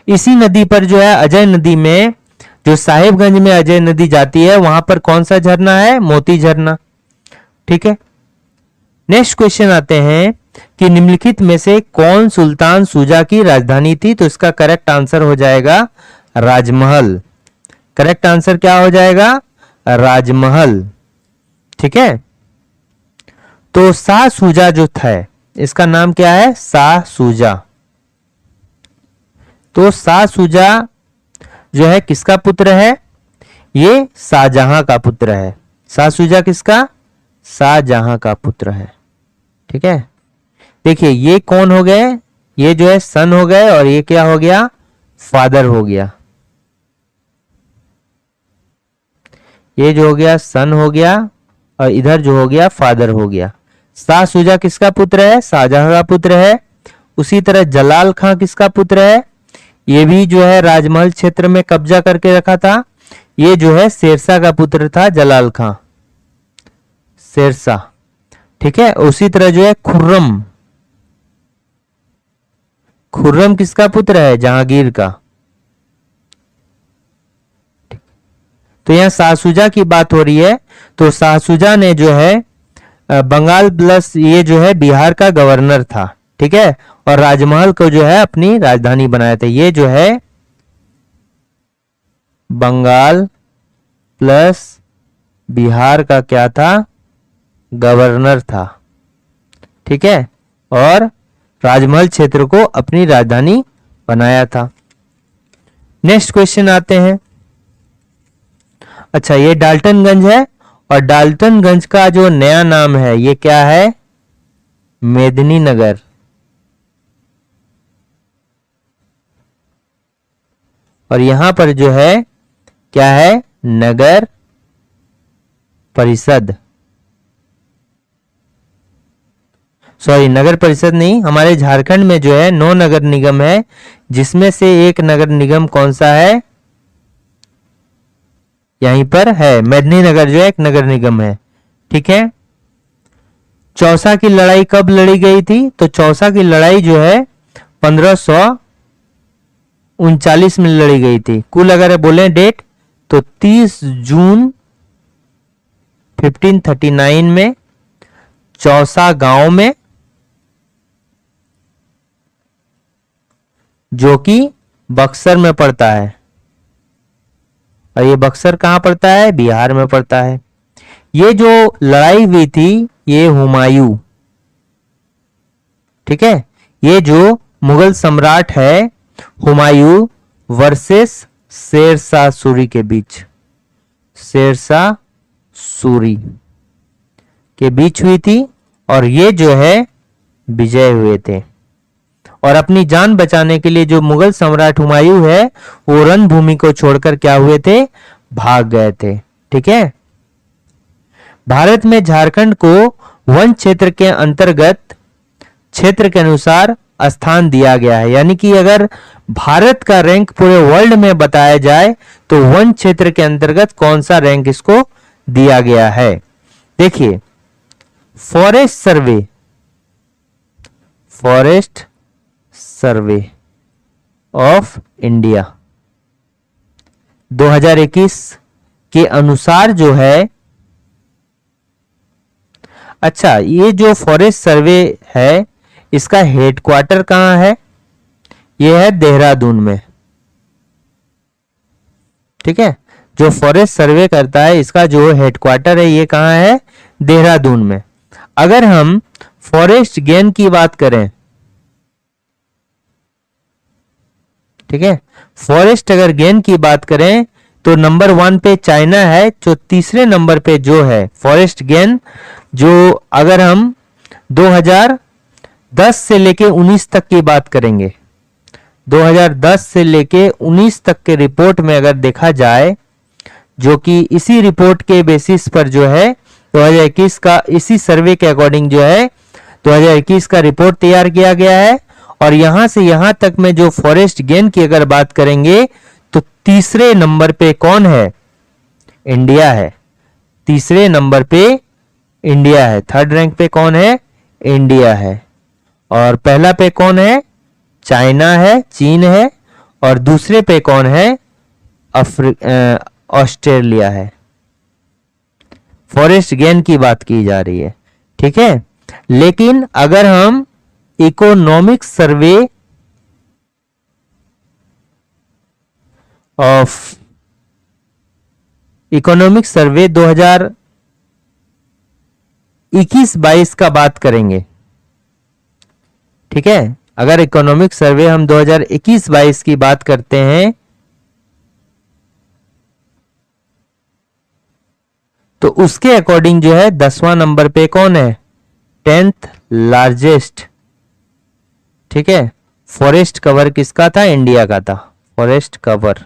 इसी नदी पर जो है अजय नदी में, जो साहिबगंज में अजय नदी जाती है, वहां पर कौन सा झरना है? मोती झरना। ठीक है, नेक्स्ट क्वेश्चन आते हैं कि निम्नलिखित में से कौन सुल्तान शुजा की राजधानी थी? तो इसका करेक्ट आंसर हो जाएगा राजमहल। करेक्ट आंसर क्या हो जाएगा? राजमहल। ठीक है, तो शाह शुजा जो था, इसका नाम क्या है? शाह शुजा। तो शाह शुजा जो है किसका पुत्र है? ये शाहजहां का पुत्र है। शाह शुजा किसका? शाहजहां का पुत्र है। ठीक है, देखिए ये कौन हो गए? ये जो है सन हो गए और ये क्या हो गया? फादर हो गया। ये जो हो गया सन हो गया और इधर जो हो गया फादर हो गया। शाह शुजा किसका पुत्र है? शाहजहां का पुत्र है। उसी तरह जलाल खां किसका पुत्र है? ये भी जो है राजमहल क्षेत्र में कब्जा करके रखा था। ये जो है शेरशाह का पुत्र था, जलाल खां, शेरशाह। ठीक है, उसी तरह जो है खुर्रम, खुर्रम किसका पुत्र है? जहांगीर का। तो यहां शाहसुजा की बात हो रही है, तो शाहसुजा ने जो है बंगाल प्लस ये जो है बिहार का गवर्नर था। ठीक है, और राजमहल को जो है अपनी राजधानी बनाया था। ये जो है बंगाल प्लस बिहार का क्या था? गवर्नर था। ठीक है, और राजमहल क्षेत्र को अपनी राजधानी बनाया था। नेक्स्ट क्वेश्चन आते हैं। अच्छा, ये डाल्टनगंज है और डाल्टनगंज का जो नया नाम है ये क्या है? मेदिनीनगर। और यहां पर जो है क्या है? नगर परिषद, सॉरी नगर परिषद नहीं, हमारे झारखंड में जो है 9 नगर निगम है, जिसमें से एक नगर निगम कौन सा है? यहीं पर है, मेदिनीनगर जो है एक नगर निगम है। ठीक है, चौसा की लड़ाई कब लड़ी गई थी? तो चौसा की लड़ाई जो है 1539 में लड़ी गई थी। कुल अगर बोले डेट तो 30 जून 1539 में चौसा गांव में, जो कि बक्सर में पड़ता है। और ये बक्सर कहां पड़ता है? बिहार में पड़ता है। ये जो लड़ाई हुई थी ये हुमायूं, ठीक है, ये जो मुगल सम्राट है हुमायूं वर्सेस शेरशाह सूरी के बीच, शेरशाह सूरी के बीच हुई थी। और ये जो है विजय हुए थे। और अपनी जान बचाने के लिए जो मुगल सम्राट हुमायूं है वो रणभूमि को छोड़कर क्या हुए थे? भाग गए थे। ठीक है, भारत में झारखंड को वन क्षेत्र के अंतर्गत क्षेत्र के अनुसार स्थान दिया गया है। यानी कि अगर भारत का रैंक पूरे वर्ल्ड में बताया जाए तो वन क्षेत्र के अंतर्गत कौन सा रैंक इसको दिया गया है? देखिए, forest survey, forest survey of India 2021 के अनुसार जो है, अच्छा ये जो फॉरेस्ट सर्वे है इसका हेडक्वार्टर कहां है? ये है देहरादून में। ठीक है, जो फॉरेस्ट सर्वे करता है इसका जो हेडक्वार्टर है ये कहां है? देहरादून में। अगर हम फॉरेस्ट गेन की बात करें, ठीक है, फॉरेस्ट अगर गेन की बात करें तो नंबर 1 पे चाइना है, जो तीसरे नंबर पे जो है फॉरेस्ट गेन, जो अगर हम 2010 से लेके 19 तक की बात करेंगे, 2010 से लेके 19 तक के रिपोर्ट में अगर देखा जाए, जो कि इसी रिपोर्ट के बेसिस पर जो है 2021 का, इसी सर्वे के अकॉर्डिंग जो है 2021 का रिपोर्ट तैयार किया गया है। और यहां से यहां तक में जो फॉरेस्ट गेन की अगर बात करेंगे तो तीसरे नंबर पे कौन है? इंडिया है। तीसरे नंबर पे इंडिया है। थर्ड रैंक पे कौन है? इंडिया है। और पहला पे कौन है? चाइना है, चीन है। और दूसरे पे कौन है? ऑस्ट्रेलिया है। फॉरेस्ट गेन की बात की जा रही है। ठीक है, लेकिन अगर हम economic survey of, economic survey 2021-22 का बात करेंगे, ठीक है, अगर इकोनॉमिक सर्वे हम 2021-22 की बात करते हैं तो उसके अकॉर्डिंग जो है 10वां नंबर पे कौन है? 10th largest. ठीक है, फॉरेस्ट कवर किसका था? इंडिया का था फॉरेस्ट कवर।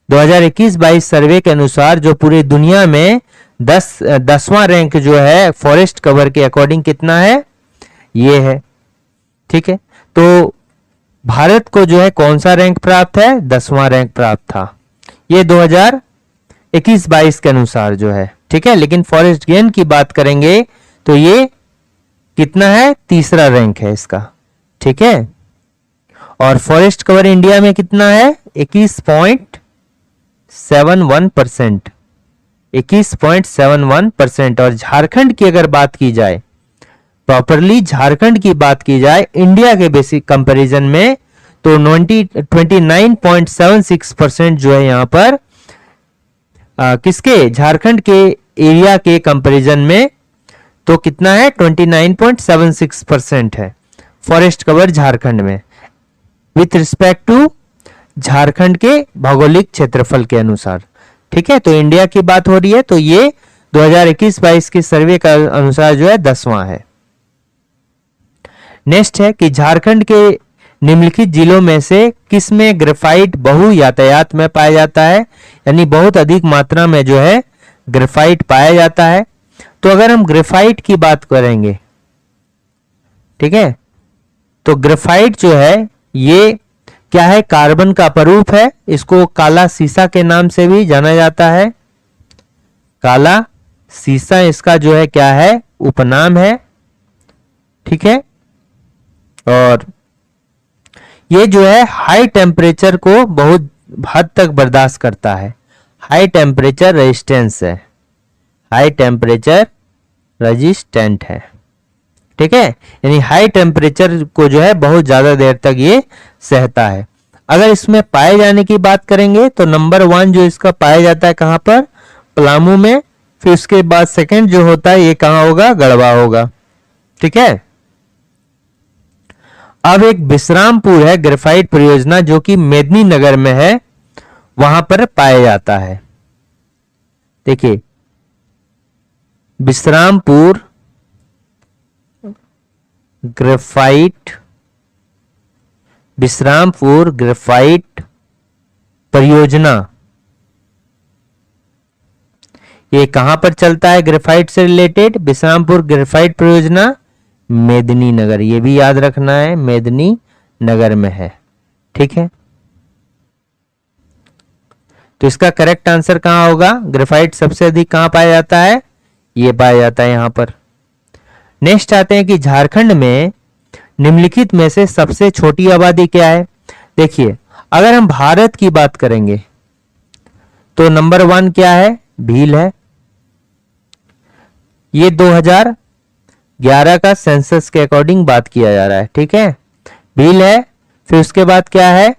2021-22 सर्वे के अनुसार जो पूरी दुनिया में 10वां रैंक जो है फॉरेस्ट कवर के अकॉर्डिंग कितना है? ये है। ठीक है, तो भारत को जो है कौन सा रैंक प्राप्त है? 10वां रैंक प्राप्त था, ये 2021-22 के अनुसार जो है, ठीक है। लेकिन फॉरेस्ट गेन की बात करेंगे तो ये कितना है? 3रा रैंक है इसका, ठीक है। और फॉरेस्ट कवर इंडिया में कितना है? 21.71%, 21.71%। और झारखंड की अगर बात की जाए, प्रॉपरली झारखंड की बात की जाए इंडिया के बेसिक कंपैरिजन में, तो 29.76% जो है यहां पर किसके? झारखंड के एरिया के कंपैरिजन में, तो कितना है? 29.76% है फॉरेस्ट कवर झारखंड में, विथ रिस्पेक्ट टू झारखंड के भौगोलिक क्षेत्रफल के अनुसार, ठीक है। तो इंडिया की बात हो रही है, तो ये 2021-22 के सर्वे का अनुसार जो है 10वां है। नेक्स्ट है कि झारखंड के निम्नलिखित जिलों में से किस में ग्रेफाइट बहु यातायात में पाया जाता है, यानी बहुत अधिक मात्रा में जो है ग्रेफाइट पाया जाता है। तो अगर हम ग्रेफाइट की बात करेंगे, ठीक है, तो ग्रेफाइट जो है ये क्या है? कार्बन का अपरूप है, इसको काला सीसा के नाम से भी जाना जाता है। काला सीसा इसका जो है क्या है? उपनाम है, ठीक है। और ये जो है हाई टेम्परेचर को बहुत हद तक बर्दाश्त करता है, हाई टेम्परेचर रेजिस्टेंस है, हाई टेम्परेचर रेजिस्टेंट है, ठीक है। यानी हाई टेम्परेचर को जो है बहुत ज्यादा देर तक ये सहता है। अगर इसमें पाए जाने की बात करेंगे तो नंबर 1 जो इसका पाया जाता है कहां पर? पलामू में। फिर उसके बाद सेकंड जो होता है ये कहां होगा? गढ़वा होगा, ठीक है। अब एक विश्रामपुर है ग्रेफाइट परियोजना जो कि मेदिनीनगर में है, वहां पर पाया जाता है। देखिए विश्रामपुर ग्रेफाइट, विश्रामपुर ग्रेफाइट परियोजना, ये कहां पर चलता है ग्रेफाइट से रिलेटेड? विश्रामपुर ग्रेफाइट परियोजना मेदिनीनगर, ये भी याद रखना है, मेदिनीनगर में है, ठीक है। तो इसका करेक्ट आंसर कहां होगा? ग्रेफाइट सबसे अधिक कहां पाया जाता है? ये पाया जाता है यहां पर। नेक्स्ट आते हैं कि झारखंड में निम्नलिखित में से सबसे छोटी आबादी क्या है? देखिए अगर हम भारत की बात करेंगे तो नंबर 1 क्या है? भील है। ये 2011 का सेंसस के अकॉर्डिंग बात किया जा रहा है, ठीक है। भील है। फिर उसके बाद क्या है?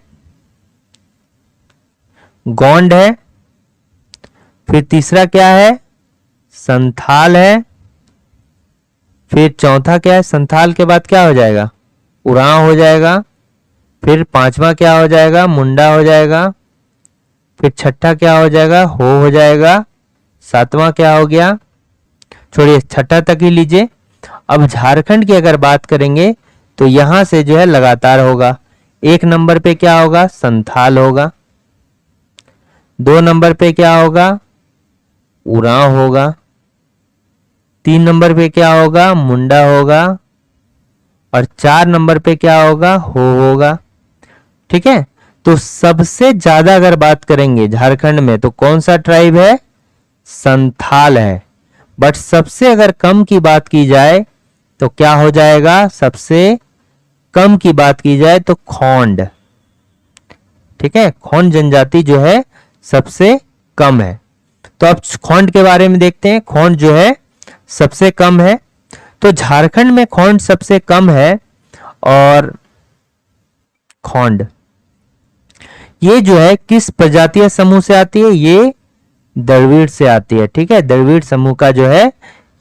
गोंड है। फिर तीसरा क्या है? संथाल है। फिर चौथा क्या है? संथाल के बाद क्या हो जाएगा? उरांव हो जाएगा। फिर पांचवा क्या हो जाएगा? मुंडा हो जाएगा। फिर छठा क्या हो जाएगा? हो जाएगा। सातवां क्या हो गया? छोड़िए, छठा तक ही लीजिए। अब झारखंड की अगर बात करेंगे तो यहां से जो है लगातार होगा। 1 नंबर पे क्या होगा? संथाल होगा। 2 नंबर पे क्या होगा? उरांव होगा। 3 नंबर पे क्या होगा? मुंडा होगा। और 4 नंबर पे क्या होगा? होगा। ठीक है। तो सबसे ज्यादा अगर बात करेंगे झारखंड में तो कौन सा ट्राइब है? संथाल है। बट सबसे अगर कम की बात की जाए तो क्या हो जाएगा? सबसे कम की बात की जाए तो खोंड। ठीक है, खोंड जनजाति जो है सबसे कम है। तो अब खोंड के बारे में देखते हैं। खोंड जो है सबसे कम है। तो झारखंड में खोंड सबसे कम है। और खोंड ये जो है किस प्रजातीय समूह से आती है? ये द्रविड़ से आती है। ठीक है, द्रविड़ समूह का जो है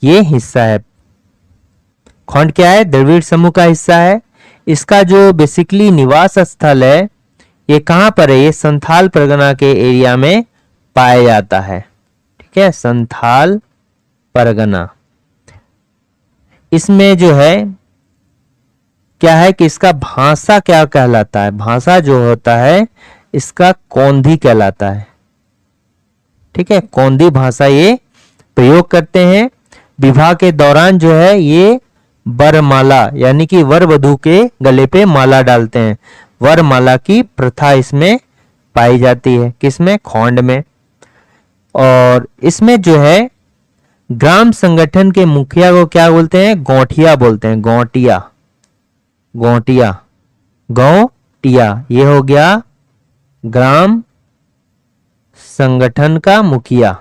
ये हिस्सा है। खोंड क्या है? द्रविड़ समूह का हिस्सा है। इसका जो बेसिकली निवास स्थल है ये कहां पर है? ये संथाल परगना के एरिया में पाया जाता है। ठीक है, संथाल परगना। इसमें जो है क्या है कि इसका भाषा क्या कहलाता है? भाषा जो होता है इसका कौंधी कहलाता है। ठीक है, कौंधी भाषा ये प्रयोग करते हैं। विवाह के दौरान जो है ये वरमाला, यानी कि वर वधू के गले पे माला डालते हैं, वरमाला की प्रथा इसमें पाई जाती है। किसमें? खोंड में। और इसमें जो है ग्राम संगठन के मुखिया को क्या बोलते हैं? गौठिया बोलते हैं। गौटिया, गौटिया, गौटिया, ये हो गया ग्राम संगठन का मुखिया।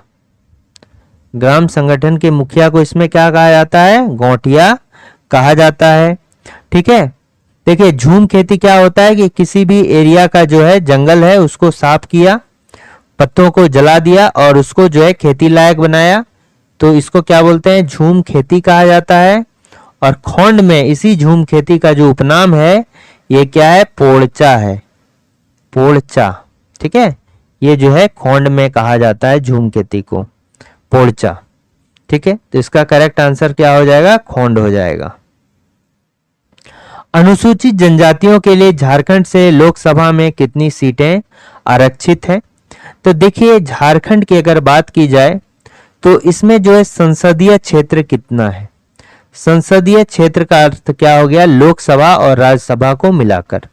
ग्राम संगठन के मुखिया को इसमें क्या कहा जाता है? गौटिया कहा जाता है। ठीक है, देखिए झूम खेती क्या होता है कि किसी भी एरिया का जो है जंगल है उसको साफ किया, पत्तों को जला दिया और उसको जो है खेती लायक बनाया, तो इसको क्या बोलते हैं? झूम खेती कहा जाता है। और खोंड में इसी झूम खेती का जो उपनाम है ये क्या है? पोड़चा है, पोड़चा। ठीक है, ये जो है खोंड में कहा जाता है झूम खेती को, पोड़चा। ठीक है, तो इसका करेक्ट आंसर क्या हो जाएगा? खोंड हो जाएगा। अनुसूचित जनजातियों के लिए झारखंड से लोकसभा में कितनी सीटें आरक्षित हैं? तो देखिए झारखंड की अगर बात की जाए तो इसमें जो है संसदीय क्षेत्र कितना है? संसदीय क्षेत्र का अर्थ क्या हो गया? लोकसभा और राज्यसभा को मिलाकर।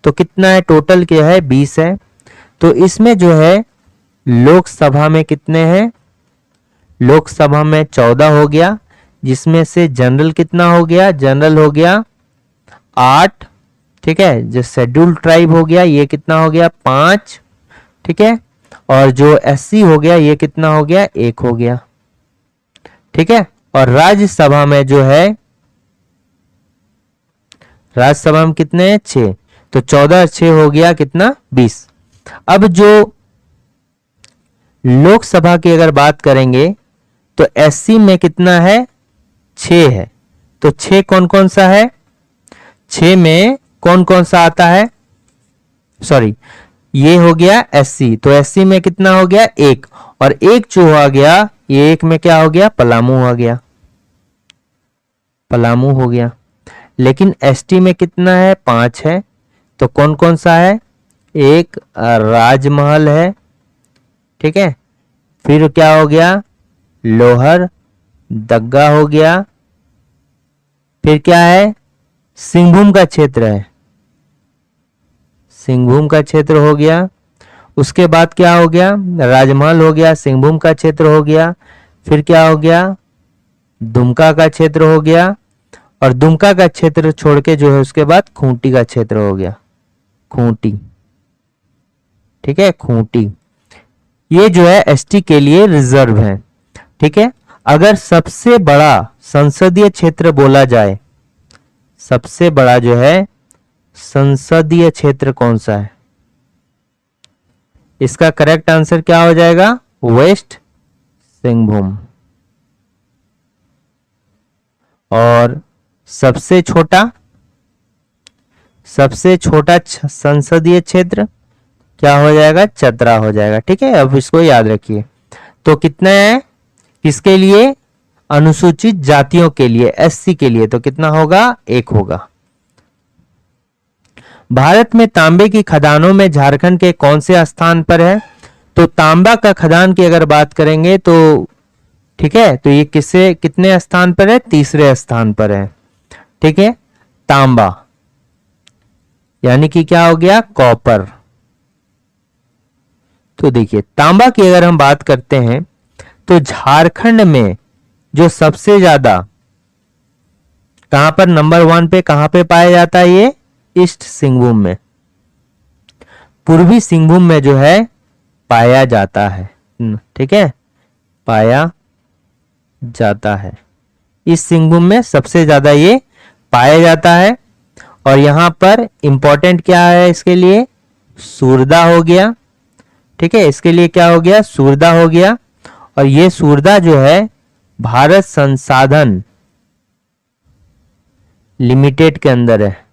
तो कितना है? टोटल क्या है? 20 है। तो इसमें जो है लोकसभा में कितने हैं? लोकसभा में 14 हो गया, जिसमें से जनरल कितना हो गया? जनरल हो गया 8। ठीक है, जो शेड्यूल्ड ट्राइब हो गया ये कितना हो गया? 5। ठीक है, और जो एससी हो गया ये कितना हो गया? 1 हो गया। ठीक है, और राज्यसभा में जो है, राज्यसभा में कितने हैं? 6। तो 14 6 हो गया कितना? 20। अब जो लोकसभा की अगर बात करेंगे तो एससी में कितना है? 6 है। तो 6 कौन कौन सा है? 6 में कौन कौन सा आता है? सॉरी, ये हो गया एससी, तो एससी में कितना हो गया? 1। और 1 जो आ गया ये 1 में क्या हो गया? पलामू आ गया, पलामू हो गया। लेकिन एसटी में कितना है? 5 है। तो कौन कौन सा है? एक राजमहल है। ठीक है, फिर क्या हो गया? लोहर दग्गा हो गया। फिर क्या है? सिंहभूम का क्षेत्र है, सिंहभूम का क्षेत्र हो गया। उसके बाद क्या हो गया? राजमहल हो गया, सिंहभूम का क्षेत्र हो गया। फिर क्या हो गया? दुमका का क्षेत्र हो गया। और दुमका का क्षेत्र छोड़ के जो है उसके बाद खूंटी का क्षेत्र हो गया, खूंटी। ठीक है, खूंटी। ये जो है एसटी के लिए रिजर्व है। ठीक है, अगर सबसे बड़ा संसदीय क्षेत्र बोला जाए, सबसे बड़ा जो है संसदीय क्षेत्र कौन सा है? इसका करेक्ट आंसर क्या हो जाएगा? वेस्ट सिंहभूम। और सबसे छोटा, सबसे छोटा संसदीय क्षेत्र क्या हो जाएगा? चतरा हो जाएगा। ठीक है, अब इसको याद रखिए। तो कितना है किसके लिए? अनुसूचित जातियों के लिए, एससी के लिए। तो कितना होगा? 1 होगा। भारत में तांबे की खदानों में झारखंड के कौन से स्थान पर है? तो तांबा का खदान की अगर बात करेंगे तो ठीक है, तो ये किससे कितने स्थान पर है? 3रे स्थान पर है। ठीक है, तांबा यानी कि क्या हो गया? कॉपर। तो देखिए तांबा की अगर हम बात करते हैं तो झारखंड में जो सबसे ज्यादा कहां पर नंबर 1 पे कहां पे पाया जाता है? ये ईस्ट सिंहभूम में, पूर्वी सिंहभूम में जो है पाया जाता है। ठीक है, पाया जाता है। इस सिंहभूम में सबसे ज्यादा ये पाया जाता है। और यहां पर इंपॉर्टेंट क्या है इसके लिए? सूरदा हो गया। ठीक है, इसके लिए क्या हो गया? सूरदा हो गया। और ये सूरदा जो है भारत संसाधन लिमिटेड के अंदर है।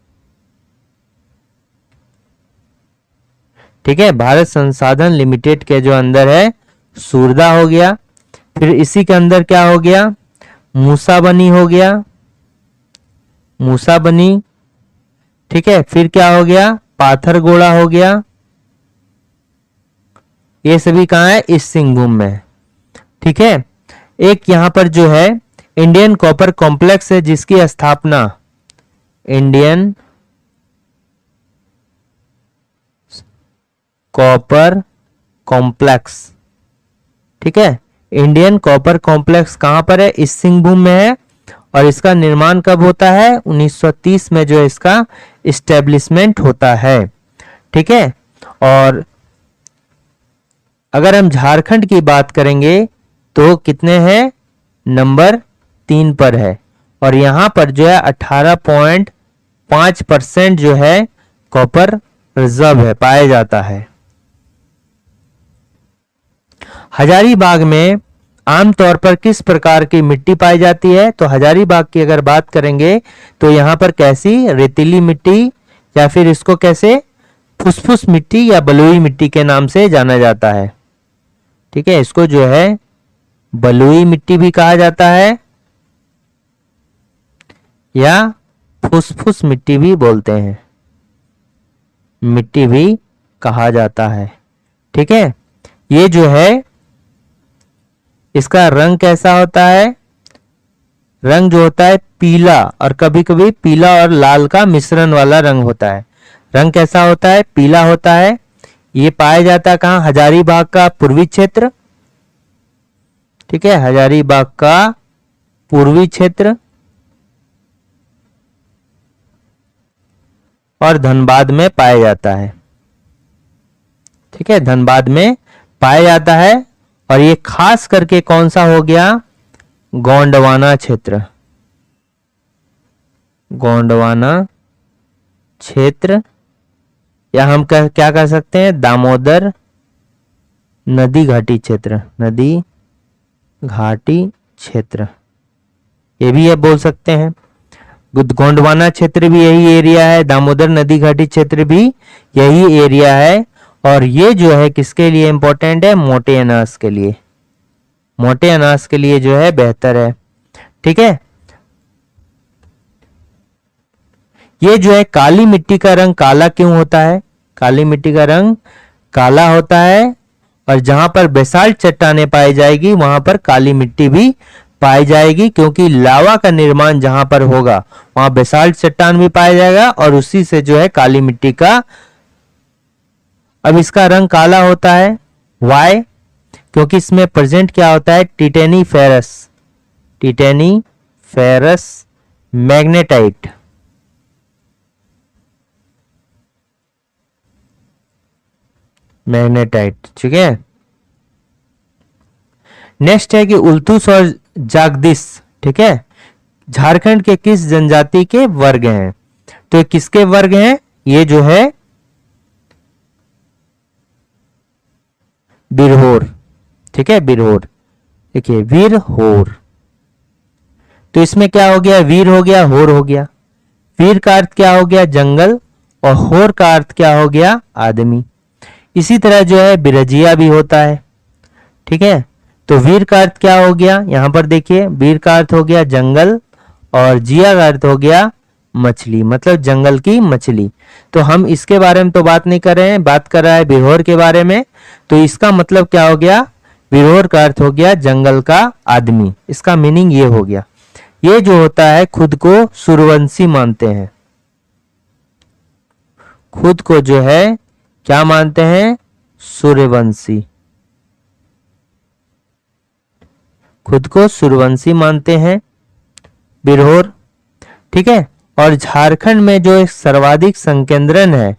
ठीक है, भारत संसाधन लिमिटेड के जो अंदर है सूरदा हो गया। फिर इसी के अंदर क्या हो गया? मूसाबनी हो गया, मूसाबनी। ठीक है, फिर क्या हो गया? पाथरगोड़ा हो गया। ये सभी कहां है? इस सिंहभूम में। ठीक है, एक यहां पर जो है इंडियन कॉपर कॉम्प्लेक्स है जिसकी स्थापना इंडियन कॉपर कॉम्प्लेक्स, ठीक है, इंडियन कॉपर कॉम्प्लेक्स कहां पर है? इस सिंहभूम में है। और इसका निर्माण कब होता है? 1930 में जो है इसका इस्टेब्लिशमेंट होता है, ठीक है। और अगर हम झारखंड की बात करेंगे तो कितने हैं? नंबर 3 पर है। और यहां पर जो है 18.5% जो है कॉपर रिजर्व है, पाया जाता है। हजारीबाग में आमतौर पर किस प्रकार की मिट्टी पाई जाती है? तो हजारीबाग की अगर बात करेंगे तो यहां पर कैसी? रेतीली मिट्टी, या फिर इसको कैसे फुसफुस मिट्टी या बलुई मिट्टी के नाम से जाना जाता है, ठीक है। इसको जो है बलुई मिट्टी भी कहा जाता है या फुसफुस मिट्टी भी बोलते हैं, मिट्टी भी कहा जाता है, ठीक है। ये जो है इसका रंग कैसा होता है? रंग जो होता है पीला, और कभी कभी पीला और लाल का मिश्रण वाला रंग होता है। रंग कैसा होता है? पीला होता है। ये पाया जाता है कहां? हजारीबाग का पूर्वी क्षेत्र, ठीक है, हजारीबाग का पूर्वी क्षेत्र और धनबाद में पाया जाता है, ठीक है, धनबाद में पाया जाता है। और ये खास करके कौन सा हो गया? गोंडवाना क्षेत्र, गोंडवाना क्षेत्र, या हम क्या कह सकते हैं? दामोदर नदी घाटी क्षेत्र, नदी घाटी क्षेत्र, ये भी आप बोल सकते हैं। गोंडवाना क्षेत्र भी यही एरिया है, दामोदर नदी घाटी क्षेत्र भी यही एरिया है। और ये जो है किसके लिए इंपॉर्टेंट है? मोटे अनाज के लिए, मोटे अनाज के लिए जो है बेहतर है, ठीक है। ये जो है काली मिट्टी का रंग काला क्यों होता है? काली मिट्टी का रंग काला होता है, और जहां पर बेसाल्ट चट्टानें पाई जाएगी वहां पर काली मिट्टी भी पाई जाएगी, क्योंकि लावा का निर्माण जहां पर होगा वहां बेसाल्ट चट्टान भी पाया जाएगा और उसी से जो है काली मिट्टी का। अब इसका रंग काला होता है, वाई? क्योंकि इसमें प्रेजेंट क्या होता है? Titaniferous, titaniferous magnetite, magnetite, ठीक है। नेक्स्ट है कि उल्तुस और जागदिश, ठीक है, झारखंड के किस जनजाति के वर्ग हैं? तो किसके वर्ग हैं? ये जो है बिरहोर, ठीक है, बिरहोर, देखिए वीरहोर। तो इसमें क्या हो गया? वीर हो गया, होर हो गया। वीर का अर्थ क्या हो गया? जंगल, और होर का अर्थ क्या हो गया? आदमी। इसी तरह जो है बिरजिया भी होता है, ठीक है। तो वीर का अर्थ क्या हो गया? यहां पर देखिए वीर का अर्थ हो गया जंगल, और जिया का अर्थ हो गया मछली, मतलब जंगल की मछली। तो हम इसके बारे में तो बात नहीं कर रहे हैं, बात कर रहा है बिरहोर के बारे में। तो इसका मतलब क्या हो गया? बिरहोर का अर्थ हो गया जंगल का आदमी, इसका मीनिंग ये हो गया। ये जो होता है खुद को सूर्यवंशी मानते हैं, खुद को जो है क्या मानते हैं? सूर्यवंशी, खुद को सूर्यवंशी मानते हैं बिरहोर, ठीक है। और झारखंड में जो एक सर्वाधिक संकेंद्रण है,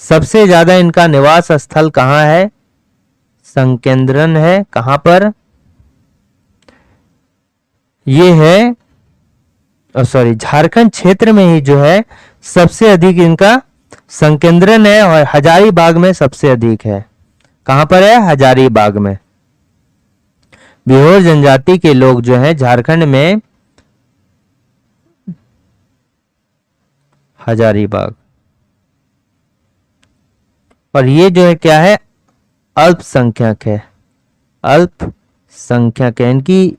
सबसे ज्यादा इनका निवास स्थल कहां है? संकेंद्रण है, कहां पर? ये है, सॉरी, झारखंड क्षेत्र में ही जो है सबसे अधिक इनका संकेंद्रण है, और हजारीबाग में सबसे अधिक है। कहां पर है? हजारीबाग में। बिरहोर जनजाति के लोग जो हैं झारखंड में हजारीबाग, और ये जो है क्या है? अल्पसंख्यक है, अल्पसंख्यक है। इनकी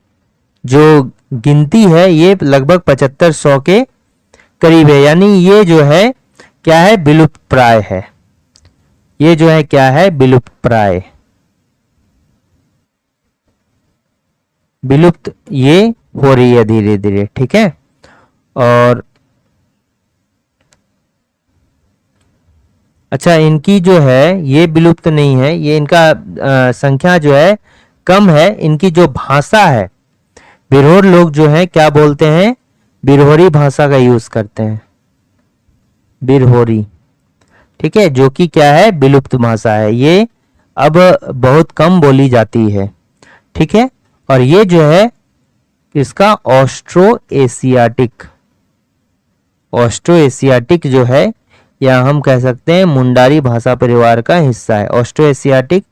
जो गिनती है ये लगभग 7500 के करीब है, यानी ये जो है क्या है? विलुप्त प्राय है। ये जो है क्या है? विलुप्त प्राय। विलुप्त ये हो रही है धीरे धीरे, ठीक है। और अच्छा, इनकी जो है ये विलुप्त नहीं है, ये इनका संख्या जो है कम है। इनकी जो भाषा है, बिरहोर लोग जो है क्या बोलते हैं, बिरहोरी भाषा का यूज करते हैं, बिरहोरी, ठीक है, जो कि क्या है, विलुप्त भाषा है। ये अब बहुत कम बोली जाती है, ठीक है। और ये जो है इसका ऑस्ट्रो एशियाटिक, ऑस्ट्रो एशियाटिक जो है, या हम कह सकते हैं मुंडारी भाषा परिवार का हिस्सा है। ऑस्ट्रो एशियाटिक,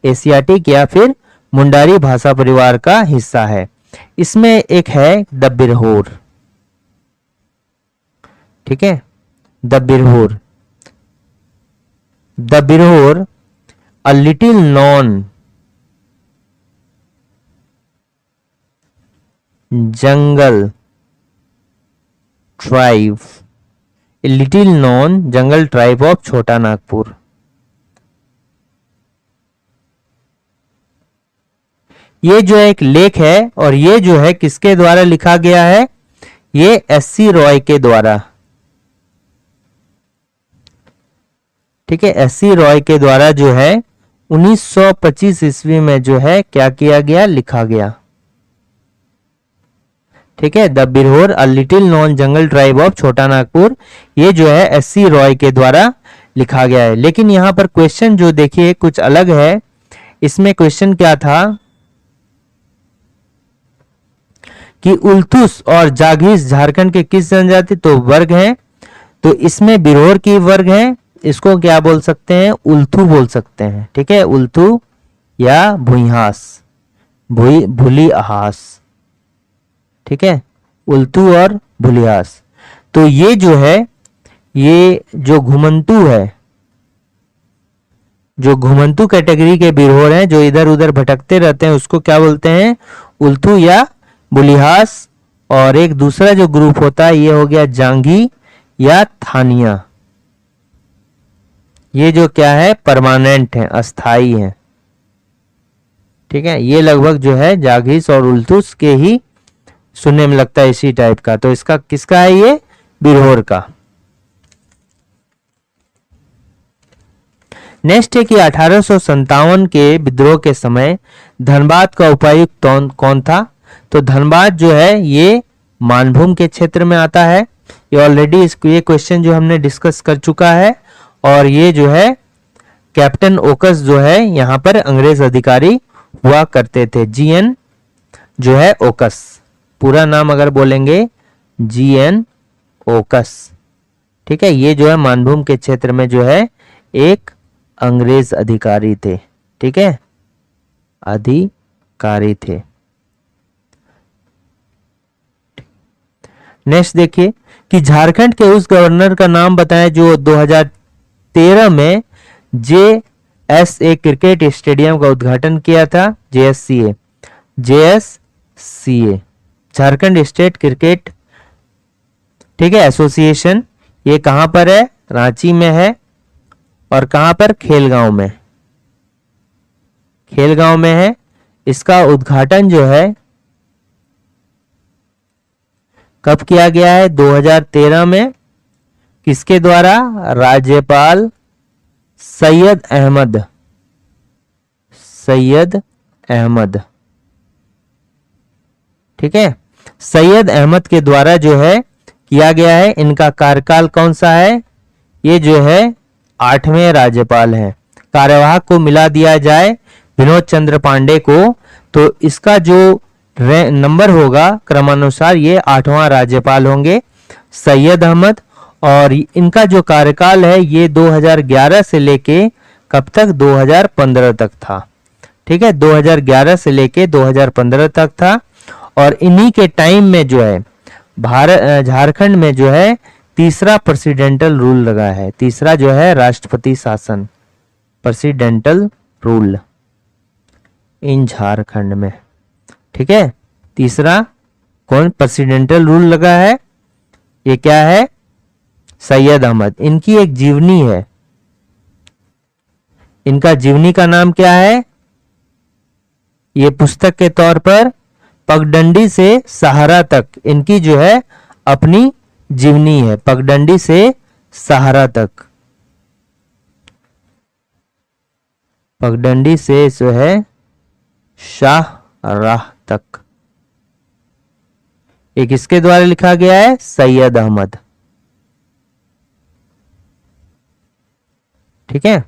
एशियाटिक या फिर मुंडारी भाषा परिवार का हिस्सा है। इसमें एक है द बिरहोर, ठीक है, the Birhor. The Birhor a little non jungle tribe, little non jungle tribe of छोटा नागपुर। ये जो एक लेख है, और ये जो है किसके द्वारा लिखा गया है, ये एससी रॉय के द्वारा, ठीक है, एससी रॉय के द्वारा जो है 1925 ईस्वी में जो है क्या किया गया, लिखा गया, ठीक है। The Birhor a little non jungle tribe of छोटा नागपुर, ये जो है एससी रॉय के द्वारा लिखा गया है। लेकिन यहां पर क्वेश्चन जो देखिए कुछ अलग है। इसमें क्वेश्चन क्या था कि उल्थुस और जागीस झारखंड के किस जनजाति, तो वर्ग हैं, तो इसमें बिरहोर की वर्ग है। इसको क्या बोल सकते हैं, उल्थू बोल सकते हैं, ठीक है, उल्थू या भुइहास, भूलिहास, ठीक है, उल्थू और भूलिहास। तो ये जो है, ये जो घुमंतू है, जो घुमंतू कैटेगरी के बिरहोर हैं, जो इधर उधर भटकते रहते हैं, उसको क्या बोलते हैं, उल्थू या भूलिहास। और एक दूसरा जो ग्रुप होता है ये हो गया जांगी या थानिया। ये जो क्या है, परमानेंट है, अस्थाई है, ठीक है। ये लगभग जो है जागीस और उल्थुस के ही सुनने में लगता है इसी टाइप का। तो इसका किसका है, ये बिरहोर का। नेक्स्ट है कि 1857 के विद्रोह के समय धनबाद का उपायुक्त कौन था, तो धनबाद जो है ये मानभूम के क्षेत्र में आता है। ये ऑलरेडी ये क्वेश्चन जो हमने डिस्कस कर चुका है। और ये जो है कैप्टन ओकस जो है यहाँ पर अंग्रेज अधिकारी हुआ करते थे, जीएन जो है ओकस, पूरा नाम अगर बोलेंगे जीएन ओकस, ठीक है। ये जो है मानभूम के क्षेत्र में जो है एक अंग्रेज अधिकारी थे, ठीक है, अधिकारी थे। नेक्स्ट देखिए कि झारखंड के उस गवर्नर का नाम बताएं जो 2013 में जेएसए क्रिकेट स्टेडियम का उद्घाटन किया था। JSCA, JSCA Jharkhand state cricket, ठीक है, एसोसिएशन। ये कहां पर है, रांची में है। और कहां पर, खेलगांव में, खेलगांव में है। इसका उद्घाटन जो है कब किया गया है, 2013 में। किसके द्वारा, राज्यपाल सैयद अहमद, सैयद अहमद, ठीक है, सैयद अहमद के द्वारा जो है किया गया है। इनका कार्यकाल कौन सा है, ये जो है 8वें राज्यपाल हैं। कार्यवाहक को मिला दिया जाए विनोद चंद्र पांडे को, तो इसका जो नंबर होगा क्रमानुसार ये 8वां राज्यपाल होंगे, सैयद अहमद। और इनका जो कार्यकाल है ये 2011 से लेके कब तक, 2015 तक था, ठीक है, 2011 से लेके 2015 तक था। और इन्हीं के टाइम में जो है झारखंड में जो है तीसरा प्रेसिडेंटल रूल लगा है, तीसरा जो है राष्ट्रपति शासन, प्रेसिडेंटल रूल इन झारखंड में, ठीक है। तीसरा कौन प्रेसिडेंटल रूल लगा है, ये क्या है, सैयद अहमद। इनकी एक जीवनी है, इनका जीवनी का नाम क्या है, ये पुस्तक के तौर पर पगडंडी से सहारा तक इनकी जो है अपनी जीवनी है। पगडंडी से सहारा तक, पगडंडी से जो है शाहराह तक, एक इसके द्वारा लिखा गया है सैयद अहमद। ठीक है,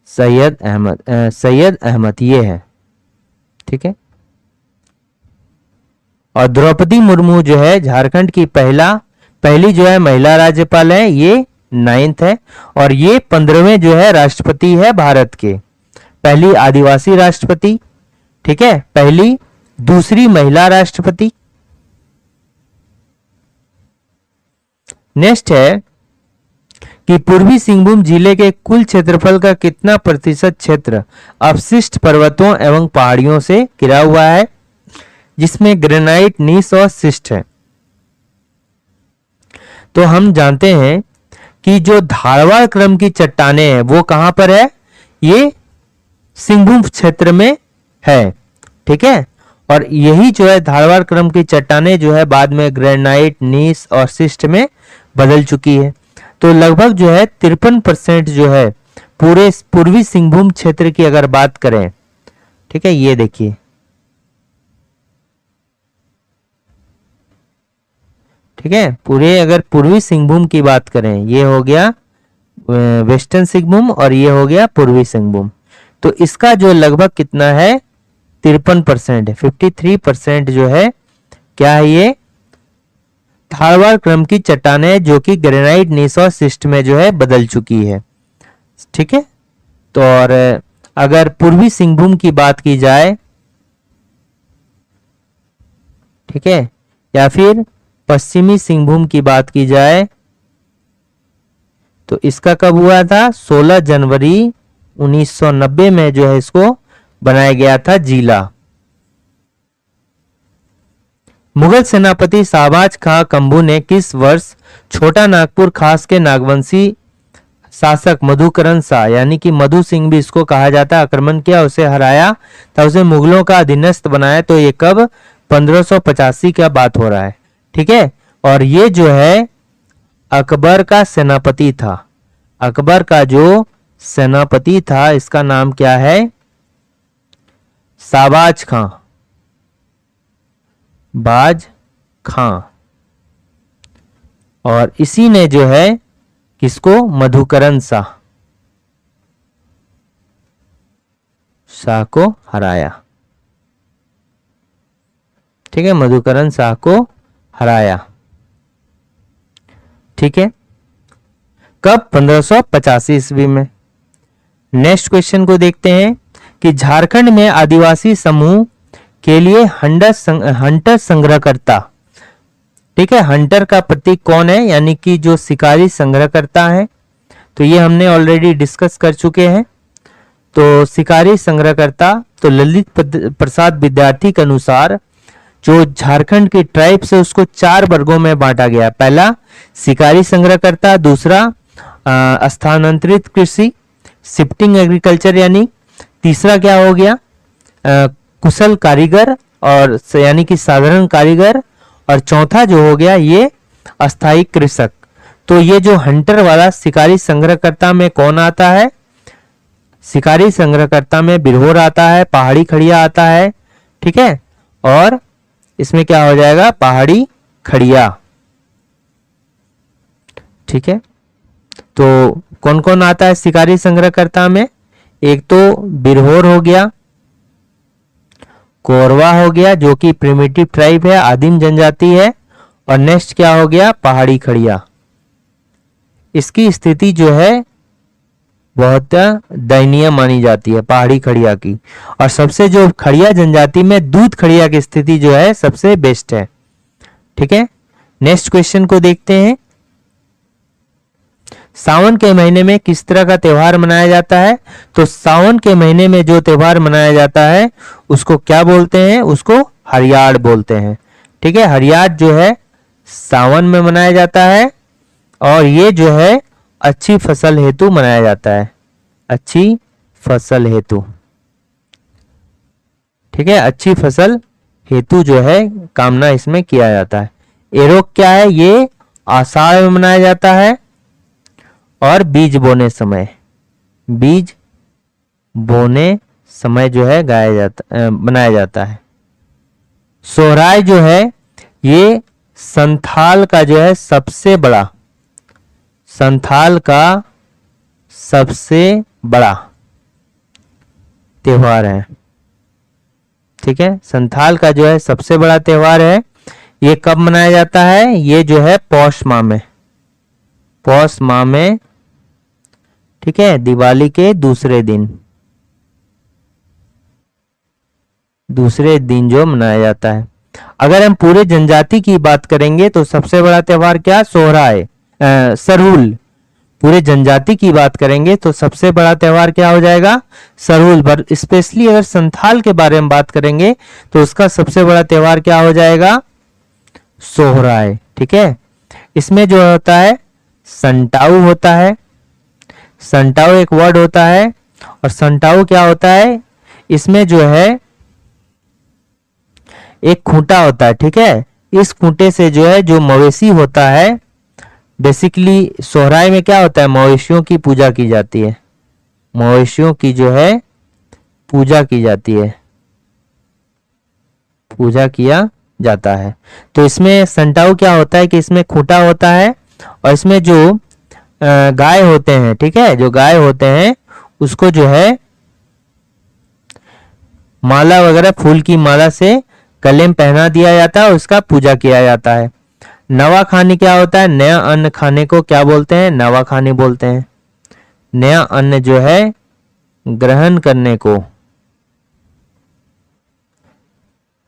सैयद अहमद ये है। ठीक है, और द्रौपदी मुर्मू जो है झारखंड की पहली जो है महिला राज्यपाल है, ये 9th है। और ये 15वें जो है राष्ट्रपति है भारत के, पहली आदिवासी राष्ट्रपति। ठीक है, पहली दूसरी महिला राष्ट्रपति। नेक्स्ट है कि पूर्वी सिंहभूम जिले के कुल क्षेत्रफल का कितना प्रतिशत क्षेत्र अवशिष्ट पर्वतों एवं पहाड़ियों से घिरा हुआ है, जिसमें ग्रेनाइट, नीस और शिस्ट है। तो हम जानते हैं कि जो धारवाड़ क्रम की चट्टानें हैं वो कहां पर है, ये सिंहभूम क्षेत्र में है। ठीक है, और यही जो है धारवाड़ क्रम की चट्टानें जो है बाद में ग्रेनाइट, नीस और शिस्ट में बदल चुकी है। तो लगभग जो है 53% जो है पूरे पूर्वी सिंहभूम क्षेत्र की अगर बात करें, ठीक है, ये देखिए, ठीक है, पूरे अगर पूर्वी सिंहभूम की बात करें, ये हो गया वेस्टर्न सिंहभूम और ये हो गया पूर्वी सिंहभूम, तो इसका जो लगभग कितना है 53% है। 53% जो है क्या है, ये धारवाड़ क्रम की चट्टानें जो कि ग्रेनाइट, नीस और शिस्ट में जो है बदल चुकी है। ठीक है, तो और अगर पूर्वी सिंहभूम की बात की जाए, ठीक है, या फिर पश्चिमी सिंहभूम की बात की जाए, तो इसका कब हुआ था, 16 जनवरी 1990 में जो है इसको बनाया गया था जिला। मुगल सेनापति शाहबाज खां कंबू ने किस वर्ष छोटा नागपुर खास के नागवंशी शासक मधुकरण शाह, यानी कि मधु सिंह भी इसको कहा जाता है, आक्रमण किया, उसे हराया था, उसे मुगलों का अधीनस्थ बनाया। तो ये कब, 1585 का बात हो रहा है। ठीक है, और ये जो है अकबर का सेनापति था। अकबर का जो सेनापति था इसका नाम क्या है, शाहबाज खां, बाज खां। और इसी ने जो है किसको, मधुकरण शाह को हराया। ठीक है, मधुकरण शाह को हराया। ठीक है, कब, 1585 ईस्वी में। नेक्स्ट क्वेश्चन को देखते हैं कि झारखंड में आदिवासी समूह के लिए हंटर संग्रहकर्ता, ठीक है, हंटर का प्रतीक कौन है, यानी कि जो शिकारी संग्रहकर्ता है, तो ये हमने ऑलरेडी डिस्कस कर चुके हैं। तो शिकारी संग्रहकर्ता, तो ललित प्रसाद विद्यार्थी के अनुसार जो झारखंड की ट्राइब्स है उसको 4 वर्गों में बांटा गया। पहला शिकारी संग्रहकर्ता, दूसरा स्थानांतरित कृषि, शिफ्टिंग एग्रीकल्चर, यानी तीसरा क्या हो गया, कुशल कारीगर और यानी कि साधारण कारीगर, और चौथा जो हो गया ये अस्थायी कृषक। तो ये जो हंटर वाला शिकारी संग्रहकर्ता में कौन आता है, शिकारी संग्रहकर्ता में बिरहोर आता है, पहाड़ी खड़िया आता है। ठीक है, और इसमें क्या हो जाएगा, पहाड़ी खड़िया। ठीक है, तो कौन कौन आता है शिकारी संग्रहकर्ता में, एक तो बिरहोर हो गया, कोरवा हो गया जो कि प्रिमिटिव ट्राइब है, आदिम जनजाति है, और नेक्स्ट क्या हो गया, पहाड़ी खड़िया। इसकी स्थिति जो है बहुत दयनीय मानी जाती है पहाड़ी खड़िया की, और सबसे जो खड़िया जनजाति में दूध खड़िया की स्थिति जो है सबसे बेस्ट है। ठीक है, नेक्स्ट क्वेश्चन को देखते हैं। सावन के महीने में किस तरह का त्योहार मनाया जाता है, तो सावन के महीने में जो त्योहार मनाया जाता है उसको क्या बोलते हैं, उसको हरियाड़ बोलते हैं। ठीक है, हरियाड़ जो है सावन में मनाया जाता है, और ये जो है अच्छी फसल हेतु मनाया जाता है, अच्छी फसल हेतु। ठीक है, अच्छी फसल हेतु जो है कामना इसमें किया जाता है। एरोग क्या है? ये आषाढ़ में मनाया जाता है और बीज बोने समय, बीज बोने समय जो है मनाया जाता है। सोहराय जो है ये संथाल का जो है सबसे बड़ा, संथाल का सबसे बड़ा त्योहार है। ठीक है, संथाल का जो है सबसे बड़ा त्योहार है। ये कब मनाया जाता है? ये जो है पौष माह में, पौष माह में, ठीक है, दिवाली के दूसरे दिन जो मनाया जाता है। अगर हम पूरे जनजाति की बात करेंगे तो सबसे बड़ा त्योहार क्या? सोहराय, सरहुल। पूरे जनजाति की बात करेंगे तो सबसे बड़ा त्योहार क्या हो जाएगा? सरहुल। पर स्पेशली अगर संथाल के बारे में बात करेंगे तो उसका सबसे बड़ा त्योहार क्या हो जाएगा? सोहराय। ठीक है, इसमें जो होता है संटाऊ होता है। संटाऊ एक वर्ड होता है और संटाऊ क्या होता है? इसमें जो है एक खूंटा होता है। ठीक है, इस खूंटे से जो है जो मवेशी होता है, बेसिकली सोहराय में क्या होता है? मवेशियों की पूजा की जाती है, मवेशियों की जो है पूजा की जाती है, पूजा किया जाता है। तो इसमें संटाऊ क्या होता है कि इसमें खूंटा होता है और इसमें जो गाय होते हैं, ठीक है, जो गाय होते हैं उसको जो है माला वगैरह, फूल की माला से गले में पहना दिया जाता है और उसका पूजा किया जाता है। नवा खानी क्या होता है? नया अन्न खाने को क्या बोलते हैं? नवा खानी बोलते हैं। नया अन्न जो है ग्रहण करने को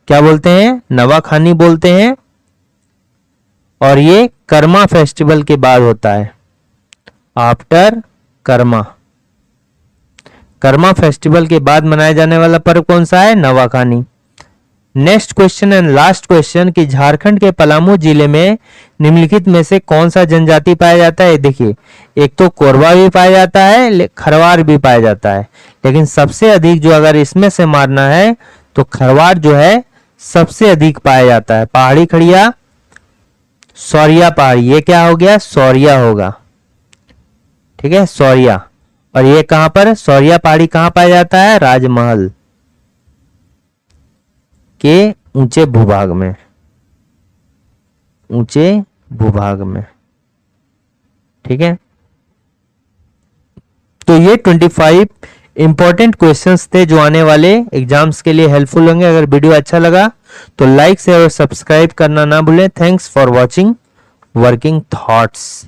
क्या बोलते हैं? नवा खानी बोलते हैं। और ये कर्मा फेस्टिवल के बाद होता है, आफ्टर कर्मा। कर्मा फेस्टिवल के बाद मनाया जाने वाला पर्व कौन सा है? Nawakhani. Next question and last question कि झारखंड के पलामू जिले में निम्नलिखित में से कौन सा जनजाति पाया जाता है? देखिए, एक तो कोरवा भी पाया जाता है, खरवार भी पाया जाता है, लेकिन सबसे अधिक जो अगर इसमें से मारना है तो खरवार जो है सबसे अधिक पाया जाता है। पहाड़ी खड़िया, सौरिया पहाड़ी, ये क्या हो गया? सौरिया होगा। ठीक है, सौरिया। और ये कहां पर? सौरिया पहाड़ी कहां पाया जाता है? राजमहल के ऊंचे भूभाग में, ऊंचे भूभाग में। ठीक है, तो ये 25 इंपॉर्टेंट क्वेश्चंस थे जो आने वाले एग्जाम्स के लिए हेल्पफुल होंगे। अगर वीडियो अच्छा लगा तो लाइक शेयर और सब्सक्राइब करना ना भूलें। Thanks for watching working thoughts.